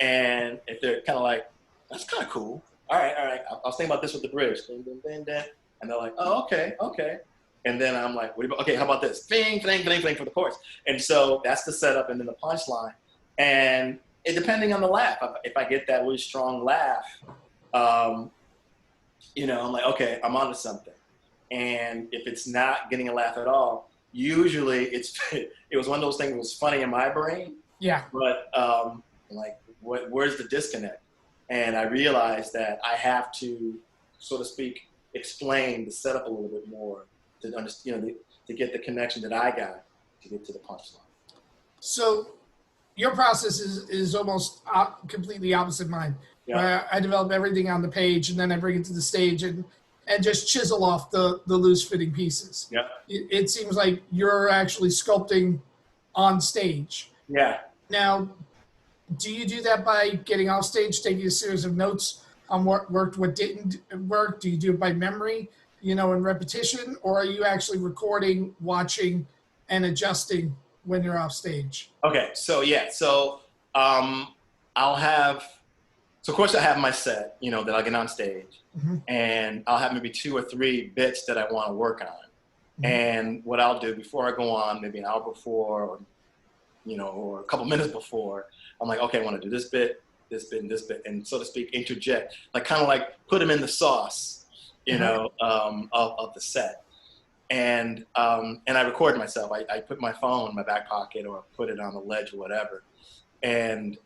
And if they're kind of like, that's kind of cool. All right. I was thinking about this with the bridge, ding ding ding ding, and they're like, oh, okay. And then I'm like, okay, how about this? Ding ding ding ding for the chorus. And so that's the setup, and then the punchline, and depending on the laugh, if I get that really strong laugh. I'm like, okay, I'm onto something. And if it's not getting a laugh at all, usually it was one of those things that was funny in my brain. Yeah. But where's the disconnect? And I realized that I have to, so to speak, explain the setup a little bit more to understand, to get the connection that I got to get to the punchline. So your process is almost completely opposite mine. Yeah. I develop everything on the page, and then I bring it to the stage and just chisel off the loose fitting pieces. Yeah. It seems like you're actually sculpting on stage. Yeah. Now, do you do that by getting off stage, taking a series of notes on what worked, what didn't work? Do you do it by memory, and repetition, or are you actually recording, watching, and adjusting when you're off stage? Okay. So yeah. So I'll have. So of course I have my set, that I'll get on stage, and I'll have maybe 2 or 3 bits that I want to work on. And what I'll do before I go on, maybe an hour before, or a couple minutes before, I'm like, okay, I want to do this bit, and this bit, and so to speak, interject, like kind of like put them in the sauce, of the set. And I record myself. I put my phone in my back pocket or put it on the ledge or whatever, and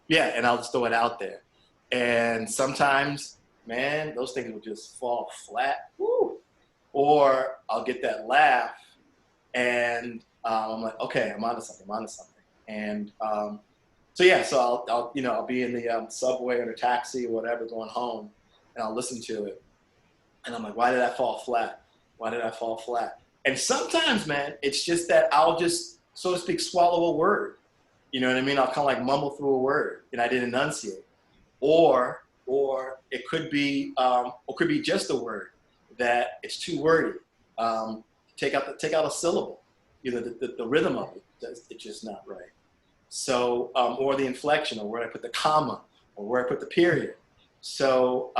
and I'll just throw it out there. And sometimes, man, those things will just fall flat. Woo! Or I'll get that laugh, and I'm like, okay, I'm onto something. And so I'll be in the subway or the taxi or whatever going home, and I'll listen to it. And I'm like, why did I fall flat? And sometimes, man, it's just that I'll just, so to speak, swallow a word. You know what I mean? I'll kind of like mumble through a word and I didn't enunciate. Or it could be just a word that it's too wordy. Take out a syllable. The rhythm of it, it's just not right. So, or the inflection, or where I put the comma, or where I put the period. So,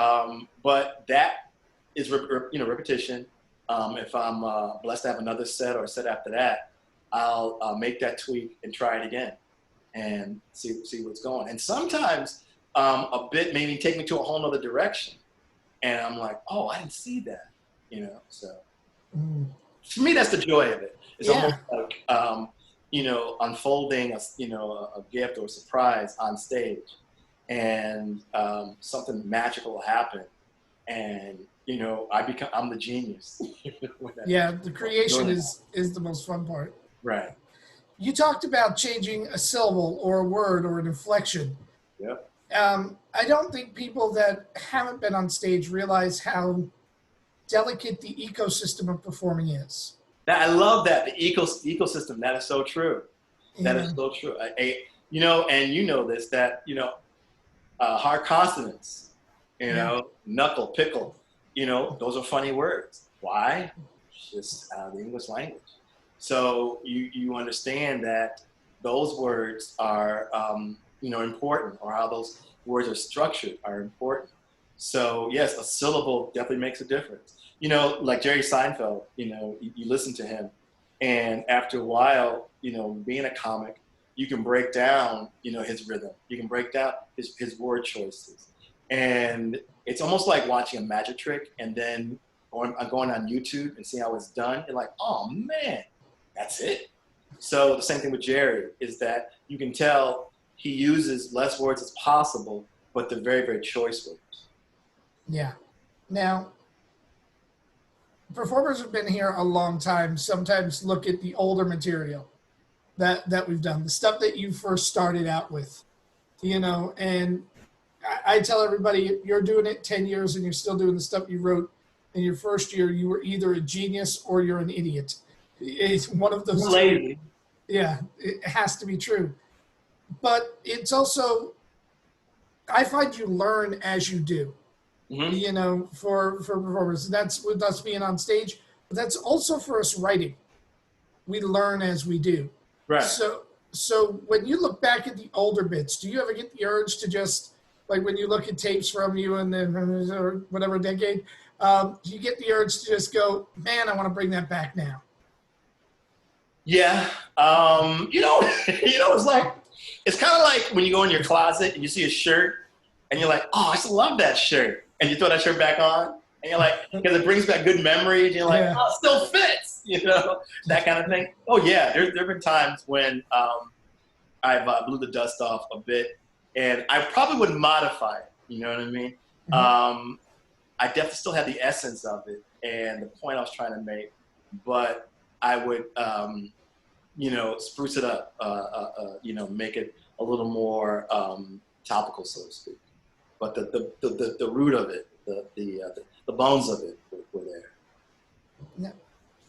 but that is repetition. If I'm blessed to have another set or a set after that, I'll make that tweak and try it again and see what's going. And sometimes a bit maybe take me to a whole nother direction. And I'm like, oh, I didn't see that, So for me, that's the joy of it. It's almost like, unfolding a gift or a surprise on stage, and something magical will happen. And I'm the genius. Yeah, the creation is the most fun part. Right. You talked about changing a syllable or a word or an inflection. Yep. I don't think people that haven't been on stage realize how delicate the ecosystem of performing is. I love that, the ecosystem. That is so true. That is so true. You know, and you know this, that, you know, hard consonants, you know, knuckle, pickle, you know, those are funny words. Why? It's just the English language. So you understand that those words are, you know, important, or how those words are structured are important. So yes, a syllable definitely makes a difference. You know, like Jerry Seinfeld, you know, you listen to him, and after a while, you know, being a comic, you can break down, you know, his rhythm. You can break down his word choices. And it's almost like watching a magic trick and then going on YouTube and seeing how it's done. You're like, oh man, that's it. So the same thing with Jerry is that you can tell he uses less words as possible, but they're very, very choice words. Yeah. Now, performers who've been here a long time sometimes look at the older material that we've done, the stuff that you first started out with, you know, and I tell everybody, you're doing it 10 years and you're still doing the stuff you wrote in your first year, you were either a genius or you're an idiot. It's one of those. Lazy. Yeah, it has to be true. But it's also, I find you learn as you do, you know, for performers. That's with us being on stage, but that's also for us writing. We learn as we do. Right. So when you look back at the older bits, do you ever get the urge to just, like when you look at tapes from you and then or whatever decade, do you get the urge to just go, man, I want to bring that back now? Yeah. You know, it's kind of like when you go in your closet and you see a shirt and you're like, oh, I still love that shirt. And you throw that shirt back on and you're like, because it brings back good memories. And you're like, oh, it still fits, you know, that kind of thing. Oh yeah. There have been times when, I've blew the dust off a bit, and I probably would modify it. You know what I mean? I definitely still have the essence of it and the point I was trying to make, but I would, you know, spruce it up, you know, make it a little more topical, so to speak. But the root of it, the bones of it were there. Now,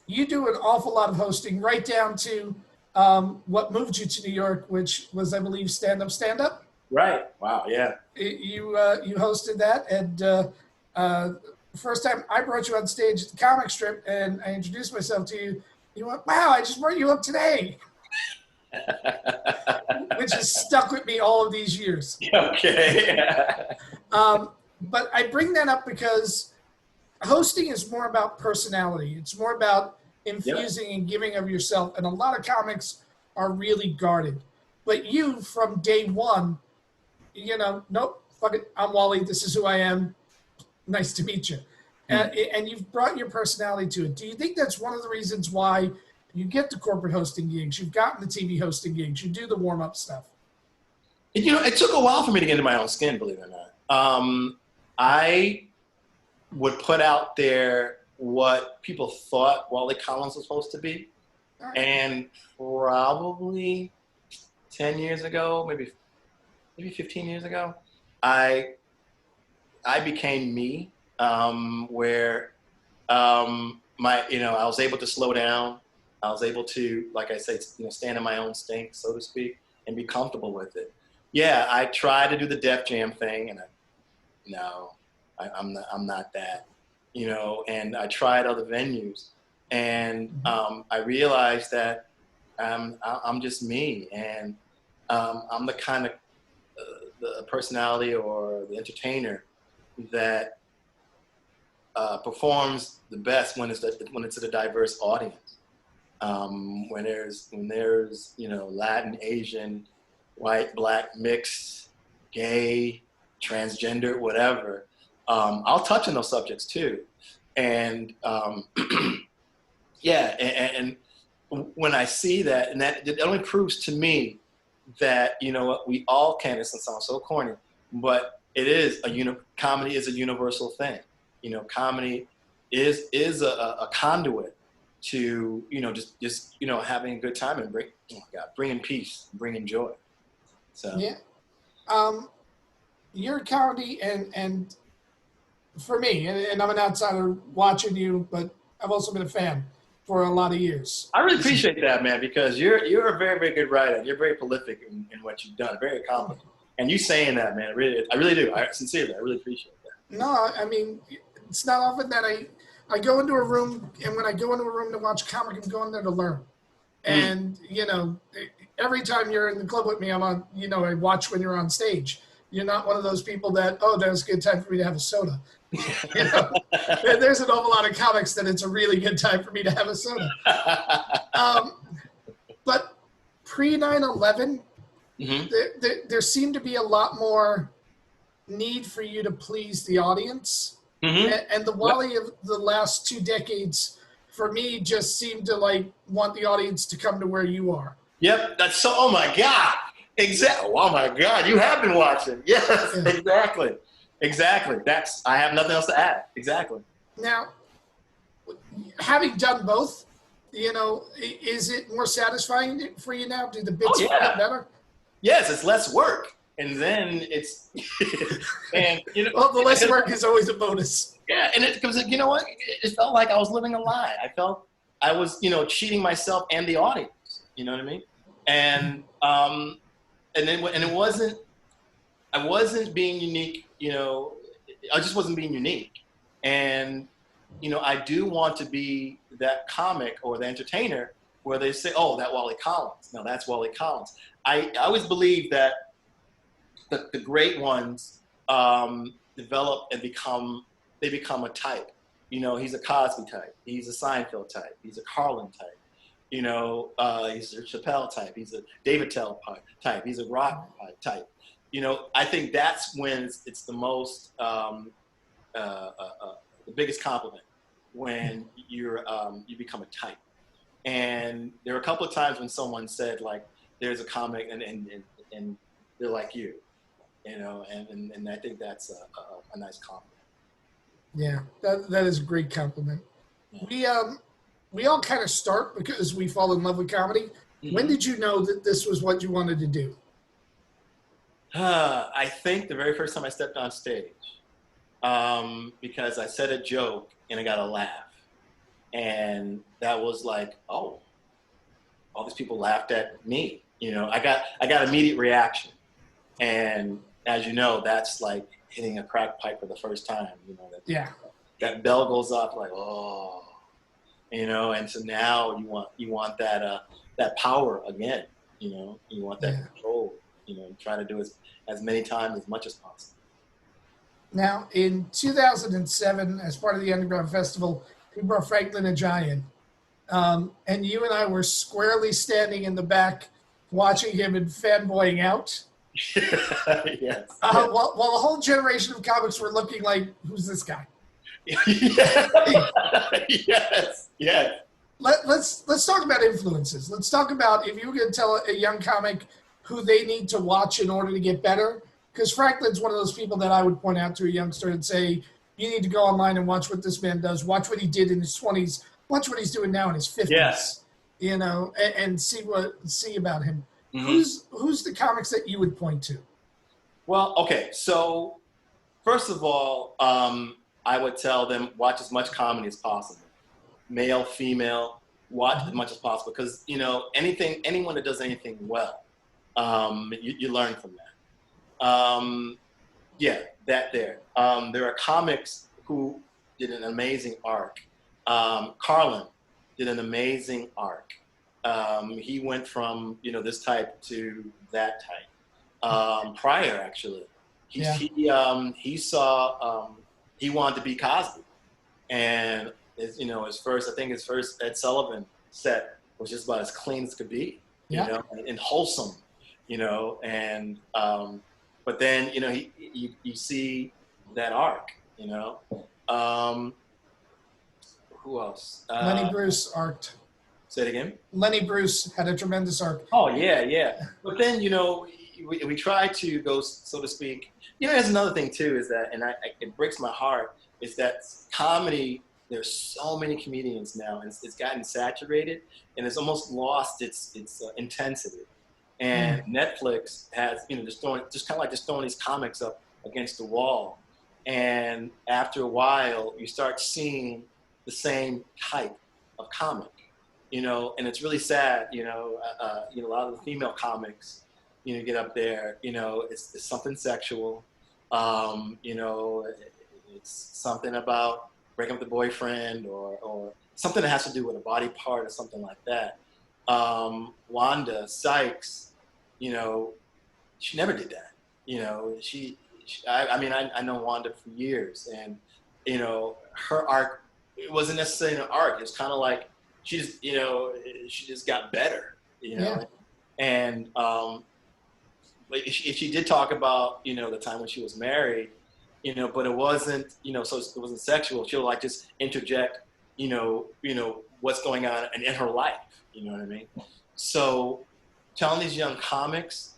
you do an awful lot of hosting, right down to what moved you to New York, which was, I believe, Stand Up. Right. Wow. Yeah. You hosted that, and first time I brought you on stage at the comic strip, and I introduced myself to you. You went, "Wow, I just brought you up today," which has stuck with me all of these years. Okay. But I bring that up because hosting is more about personality. It's more about infusing and giving of yourself. And a lot of comics are really guarded. But you, from day one, you know, nope, fuck it, I'm Wally, this is who I am, nice to meet you. And you've brought your personality to it. Do you think that's one of the reasons why you get the corporate hosting gigs, you've gotten the TV hosting gigs, you do the warm-up stuff? You know, it took a while for me to get into my own skin, believe it or not. I would put out there what people thought Wali Collins was supposed to be. Right. And probably 10 years ago, maybe 15 years ago, I became me, where I was able to slow down. I was able to, like I say, you know, stand in my own stink, so to speak, and be comfortable with it. Yeah, I tried to do the Def Jam thing, and I'm not that, you know. And I tried other venues, and I realized that I'm just me, and I'm the kind of the personality or the entertainer that performs the best when it's a diverse audience. When there's you know, Latin, Asian, white, black, mixed, gay, transgender, whatever. I'll touch on those subjects too, and yeah, and when I see that, and that it only proves to me that, you know what, we all can. This sounds so corny, but it is comedy is a universal thing. You know, comedy is a conduit to, you know, just you know, having a good time and bringing peace, bringing joy. So yeah, your comedy and for me, and I'm an outsider watching you, but I've also been a fan. for a lot of years. I really appreciate that, man, because you're a very, very good writer. You're very prolific in what you've done, very accomplished. And you saying that, man, I really do. Sincerely, I really appreciate that. No, I mean, it's not often that I go into a room, and when I go into a room to watch a comic, I'm going there to learn. And, you know, every time you're in the club with me, I'm on, you know, I watch when you're on stage. You're not one of those people that, oh, that was a good time for me to have a soda. You know, there's an awful lot of comics that it's a really good time for me to have a soda. But pre 9/11, there seemed to be a lot more need for you to please the audience. And the Wali of the last 2 decades, for me, just seemed to like want the audience to come to where you are. Yep, that's so. Oh my God, exactly. Oh my God, you have been watching. Yes, exactly, exactly. I have nothing else to add. Exactly. Now, having done both, you know, is it more satisfying for you now? Do the bits get better? Yes, it's less work, and then it's and you know. Well, the less work is always a bonus. Yeah, and because you know what, it felt like I was living a lie. I felt I was, you know, cheating myself and the audience. You know what I mean? And it wasn't. I wasn't being unique. You know, I just wasn't being unique. And you know, I do want to be that comic or the entertainer where they say, "Oh, that Wali Collins." No, that's Wali Collins. I always believe that the great ones develop and become a type. You know, he's a Cosby type. He's a Seinfeld type. He's a Carlin type. You know, he's a Chappelle type. He's a David Tell type. He's a Rock type. You know, I think that's when it's the most, the biggest compliment when you become a type. And there were a couple of times when someone said like, "There's a comic and they're like you," you know, and I think that's a nice compliment. Yeah, that is a great compliment. Yeah. We all kind of start because we fall in love with comedy. When did you know that this was what you wanted to do? I think the very first time I stepped on stage, because I said a joke and I got a laugh, and that was like, oh, all these people laughed at me. You know, I got immediate reaction, and as you know, that's like hitting a crack pipe for the first time. You know, that bell goes off like, oh. You know, and so now you want that power again. You know, you want that control. You know, and try to do as many times as much as possible. Now, in 2007, as part of the Underground Festival, we brought Franklin Ajayan, and you and I were squarely standing in the back, watching him and fanboying out. Yes. While the whole generation of comics were looking like, "Who's this guy?" Yes. Let's talk about influences. Let's talk about if you were going to tell a young comic who they need to watch in order to get better. Because Franklin's one of those people that I would point out to a youngster and say, you need to go online and watch what this man does. Watch what he did in his 20s. Watch what he's doing now in his 50s. Yes. You know, and see about him. Who's the comics that you would point to? Well, okay. So first of all, I would tell them watch as much comedy as possible. Male, female, watch as much as possible, because you know anyone that does anything well, you learn from that. There are comics who did an amazing arc. Carlin did an amazing arc. He went from this type to that type. Pryor actually, he saw he wanted to be Cosby, and his first Ed Sullivan set was just about as clean as could be, and wholesome, and but then you see that arc, who else? Lenny Bruce arced. Say it again. Lenny Bruce had a tremendous arc. Oh yeah. But then we try to go, so to speak. There's another thing too, is that, and it breaks my heart, is that comedy. There's so many comedians now, and it's gotten saturated, and it's almost lost its intensity. And Netflix has, just kind of throwing these comics up against the wall, and after a while, you start seeing the same type of comic, and it's really sad, a lot of the female comics, get up there, it's something sexual, it's something about breaking up the boyfriend or something that has to do with a body part or something like that. Wanda Sykes, she never did that. I know Wanda for years, and her arc, it wasn't necessarily an arc. It's kind of like she just got better, Yeah. And she did talk about the time when she was married, but it wasn't so it wasn't sexual. She'll like just interject, what's going on in her life. You know what I mean? So telling these young comics,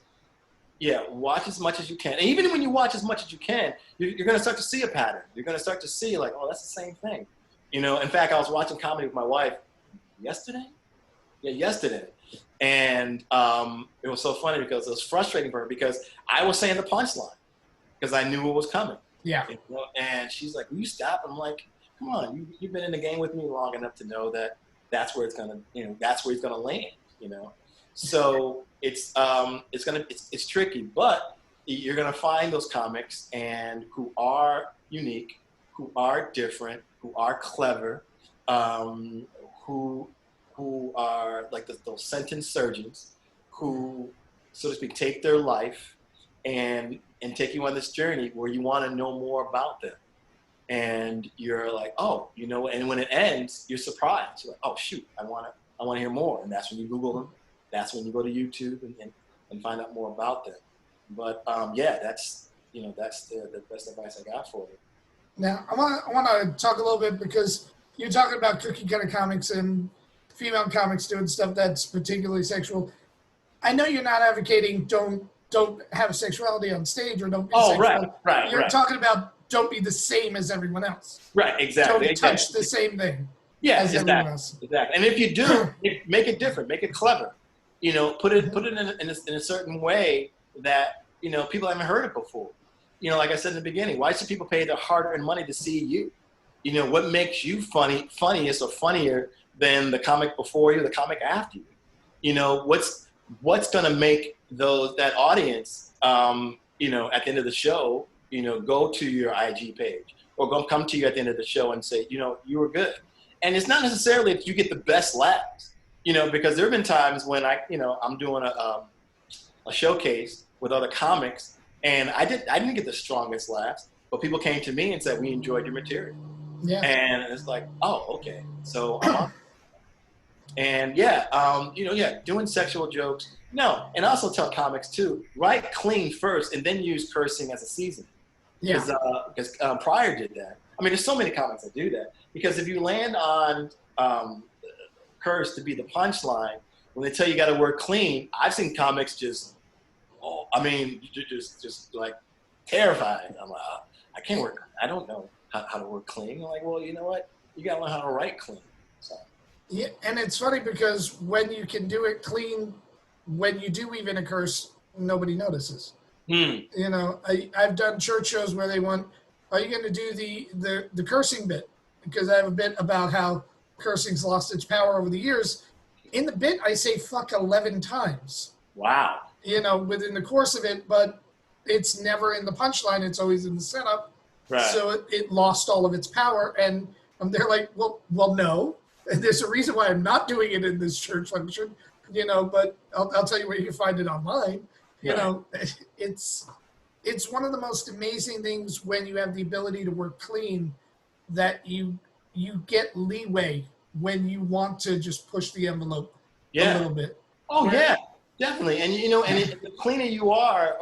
watch as much as you can. And even when you watch as much as you can, you're going to start to see a pattern. You're going to start to see like, oh, that's the same thing. In fact, I was watching comedy with my wife yesterday. And it was so funny because it was frustrating for her because I was saying the punchline because I knew what was coming. Yeah. And she's like, will you stop? I'm like, come on, you've been in the game with me long enough to know that that's where it's going to, that's where it's going to land, So it's tricky, but you're going to find those comics and who are unique, who are different, who are clever, who are like those sentence surgeons who, so to speak, take their life and take you on this journey where you want to know more about them. And you're like, oh, and when it ends, you're surprised. You're like, oh shoot, I want to hear more. And that's when you Google them. That's when you go to YouTube and find out more about them. But that's the best advice I got for you. Now I want to talk a little bit because you're talking about cookie cutter comics and female comics doing stuff that's particularly sexual. I know you're not advocating don't have sexuality on stage or don't be sexual. Right. You're talking about don't be the same as everyone else. Right, exactly. Don't touch the same thing as everyone else. Exactly. And if you do, make it different, make it clever. Put it in a certain way that, people haven't heard it before. Like I said in the beginning, why should people pay their hard-earned money to see you? What makes you funniest or funnier than the comic before you, the comic after you? What's going to make that audience, at the end of the show, go to your IG page or come to you at the end of the show and say, you were good. And it's not necessarily if you get the best laughs, because there have been times when I'm doing a showcase with other comics and I didn't get the strongest laughs, but people came to me and said, we enjoyed your material. Yeah. And it's like, oh, okay. So, and doing sexual jokes. No. And also tell comics too, write clean first and then use cursing as a seasoning. Yeah. Because Pryor did that. I mean, there's so many comics that do that. Because if you land on curse to be the punchline, when they tell you got to work clean, I've seen comics just like terrified. I'm like, oh, I can't work. I don't know how to work clean. I'm like, well, you know what? You got to learn how to write clean. So. Yeah, and it's funny because when you can do it clean, when you do weave in a curse, nobody notices. I've done church shows where they want, are you going to do the cursing bit? Because I have a bit about how cursing's lost its power over the years. In the bit, I say fuck 11 times. Wow. Within the course of it, but it's never in the punchline. It's always in the setup. Right. So it lost all of its power. And they're like, well, no. And there's a reason why I'm not doing it in this church function, but I'll tell you where you can find it online. It's one of the most amazing things when you have the ability to work clean that you get leeway when you want to just push the envelope a little bit. Oh, yeah, definitely. And, and the cleaner you are,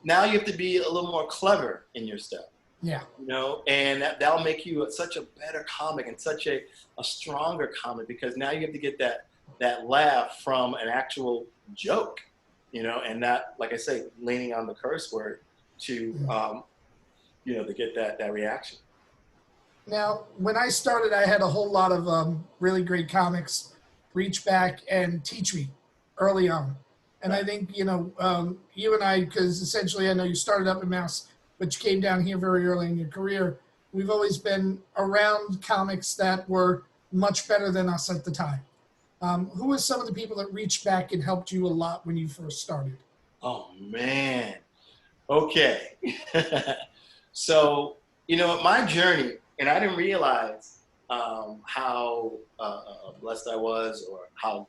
now you have to be a little more clever in your stuff. Yeah. And that'll make you such a better comic and such a stronger comic because now you have to get that laugh from an actual joke, and not, like I say, leaning on the curse word to, to get that reaction. Now, when I started, I had a whole lot of really great comics reach back and teach me early on. And I think, you and I, because essentially I know you started up in Mass, but you came down here very early in your career. We've always been around comics that were much better than us at the time. Who were some of the people that reached back and helped you a lot when you first started? Oh, man. Okay. So, my journey, and I didn't realize how blessed I was, or how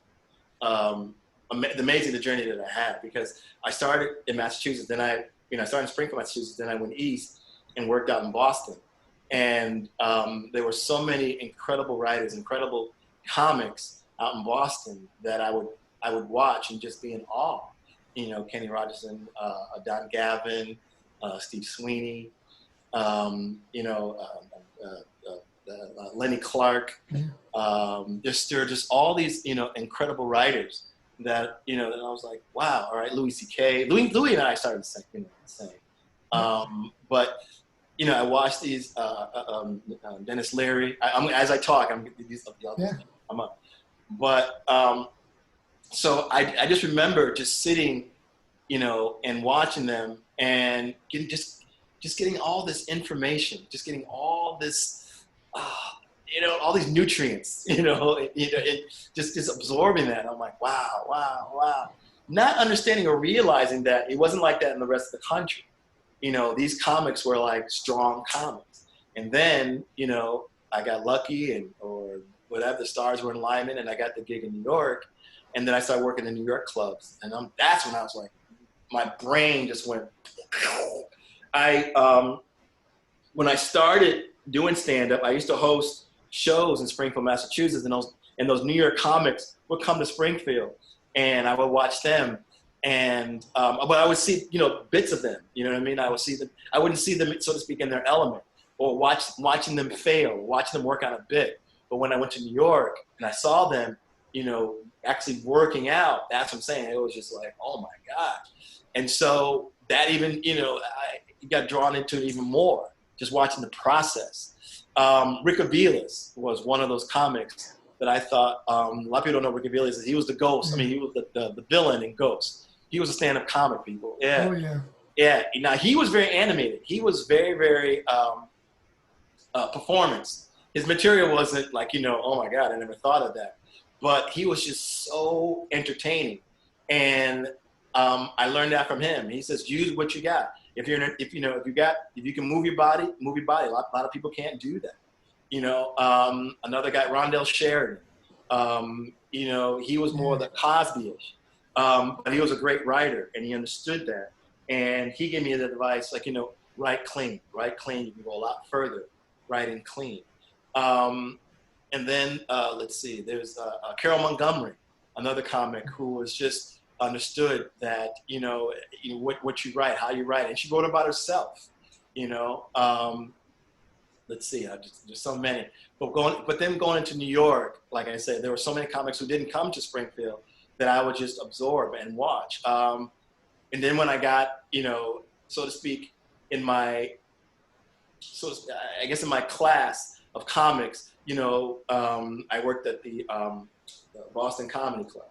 amazing the journey that I had, because I started in Massachusetts, then I started in Springfield, Massachusetts, then I went east and worked out in Boston. And there were so many incredible writers, incredible comics out in Boston that I would watch and just be in awe. Kenny Rogerson, Don Gavin, Steve Sweeney, Lenny Clark. There are just all these, incredible writers that, that I was like, wow, all right, Louis C.K. Louis and I started the same. But, I watched these, Dennis Leary. As I talk, I'm up. But so I just remember just sitting, and watching them and getting all this information, just getting all this, all these nutrients, just absorbing that. I'm like, wow. Not understanding or realizing that it wasn't like that in the rest of the country. These comics were like strong comics. And then, I got lucky or whatever, the stars were in alignment, and I got the gig in New York. And then I started working in New York clubs. And that's when I was like, my brain just went, when I started doing stand-up, I used to host shows in Springfield, Massachusetts, and those New York comics would come to Springfield, and I would watch them. And but I would see, bits of them. You know what I mean? I wouldn't see them, so to speak, in their element, or watching them fail, watching them work on a bit. But when I went to New York and I saw them, actually working out, that's what I'm saying. It was just like, oh my God. And so that even, I got drawn into it even more, just watching the process. Rick Aviles was one of those comics that I thought, a lot of people don't know Rick Aviles. He was the Ghost. I mean, he was the villain in Ghost. He was a stand-up comic, people. Yeah. Oh, yeah. Yeah. Now, he was very animated. He was very, very performance. His material wasn't like, oh my God, I never thought of that. But he was just so entertaining. And I learned that from him. He says, use what you got. If you can move your body. A lot of people can't do that. Another guy, Rondell Sheridan. He was more the Cosby-ish. But he was a great writer, and he understood that. And he gave me the advice, like, write clean. You can go a lot further writing clean. And then, let's see, there's Carol Montgomery, another comic who was just understood that, what you write, how you write. And she wrote about herself, let's see, there's so many. But then going into New York, like I said, there were so many comics who didn't come to Springfield that I would just absorb and watch. And then when I got, so to speak, in my class of comics, I worked at the Boston Comedy Club.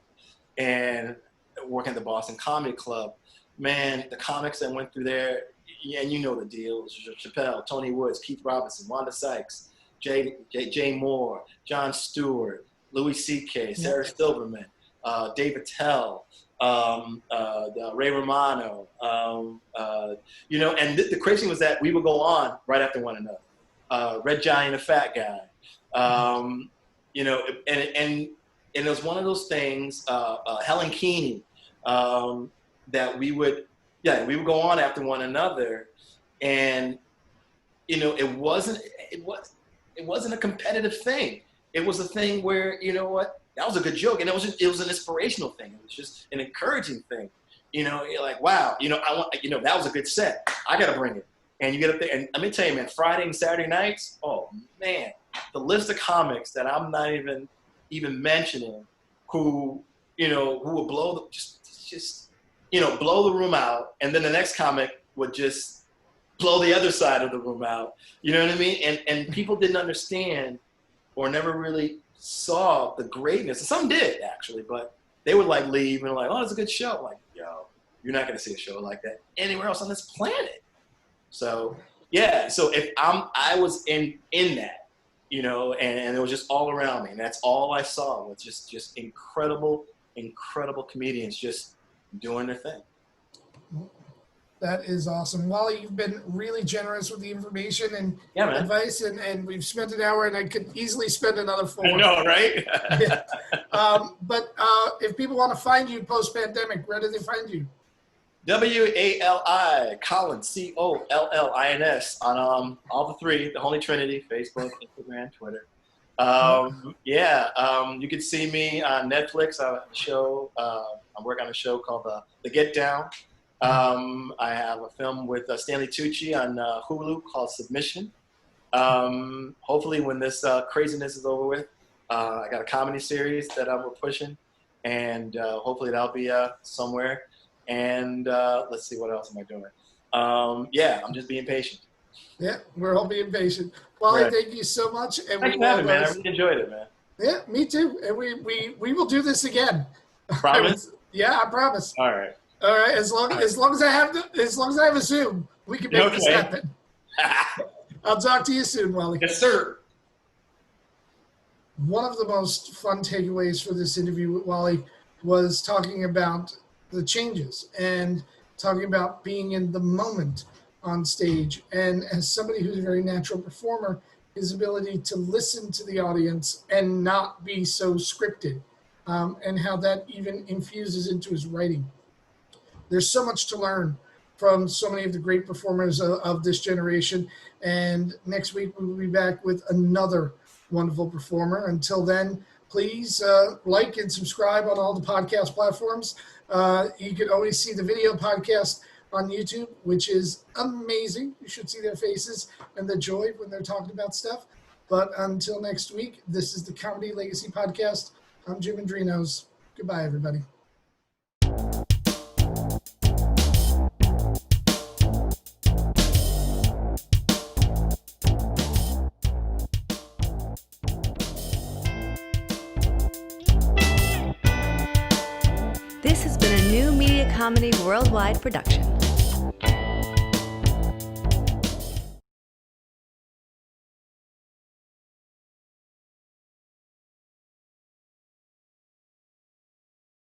And working at the Boston Comedy Club, man, the comics that went through there, and you know the deal, Chappelle, Tony Woods, Keith Robinson, Wanda Sykes, Jay Moore, Jon Stewart, Louis C.K., Sarah Silverman, Dave Attell, Ray Romano, and the crazy thing was that we would go on right after one another. Red Giant, a fat guy, and it was one of those things, Helen Keeney, that we would go on after one another, and it wasn't a competitive thing. It was a thing where, that was a good joke, and it was an inspirational thing. It was just an encouraging thing. You're like, wow, I want, that was a good set. I got to bring it. And you get up there, and let me tell you, man, Friday and Saturday nights, oh man, the list of comics that I'm not even mentioning, who would blow blow the room out, and then the next comic would just blow the other side of the room out. You know what I mean? And people didn't understand or never really saw the greatness. And some did actually, but they would like leave and like, oh, it's a good show. I'm like, yo, you're not going to see a show like that anywhere else on this planet. So yeah, so if I was in that, and it was just all around me. And that's all I saw was just incredible comedians just doing their thing. That is awesome. Wally, you've been really generous with the information and advice, and we've spent an hour, and I could easily spend another 4. I know, right? But if people want to find you post-pandemic, where do they find you? Wali Collins, Collins on all the 3, the Holy Trinity: Facebook, Instagram, Twitter. You can see me on Netflix. I have a show. I'm working on a show called The Get Down. I have a film with Stanley Tucci on Hulu called Submission. Hopefully when this craziness is over with, I got a comedy series that we're pushing, and hopefully that'll be somewhere. And let's see, what else am I doing? I'm just being patient. Yeah, we're all being patient. Wally, thank you so much. And thanks for having me, man. I really enjoyed it, man. Yeah, me too. And we will do this again. Promise? I promise. All right. All right. As long as I have a Zoom, we can make this happen. I'll talk to you soon, Wally. Yes, sir. One of the most fun takeaways for this interview with Wally was talking about the changes and talking about being in the moment on stage. And as somebody who's a very natural performer, his ability to listen to the audience and not be so scripted, and how that even infuses into his writing. There's so much to learn from so many of the great performers of this generation. And next week, we will be back with another wonderful performer. Until then, please like and subscribe on all the podcast platforms. You can always see the video podcast on YouTube, which is amazing. You should see their faces and the joy when they're talking about stuff. But until next week, this is the Comedy Legacy Podcast. I'm Jim Mendrinos. Goodbye, everybody. This has been a New Media Comedy Worldwide production.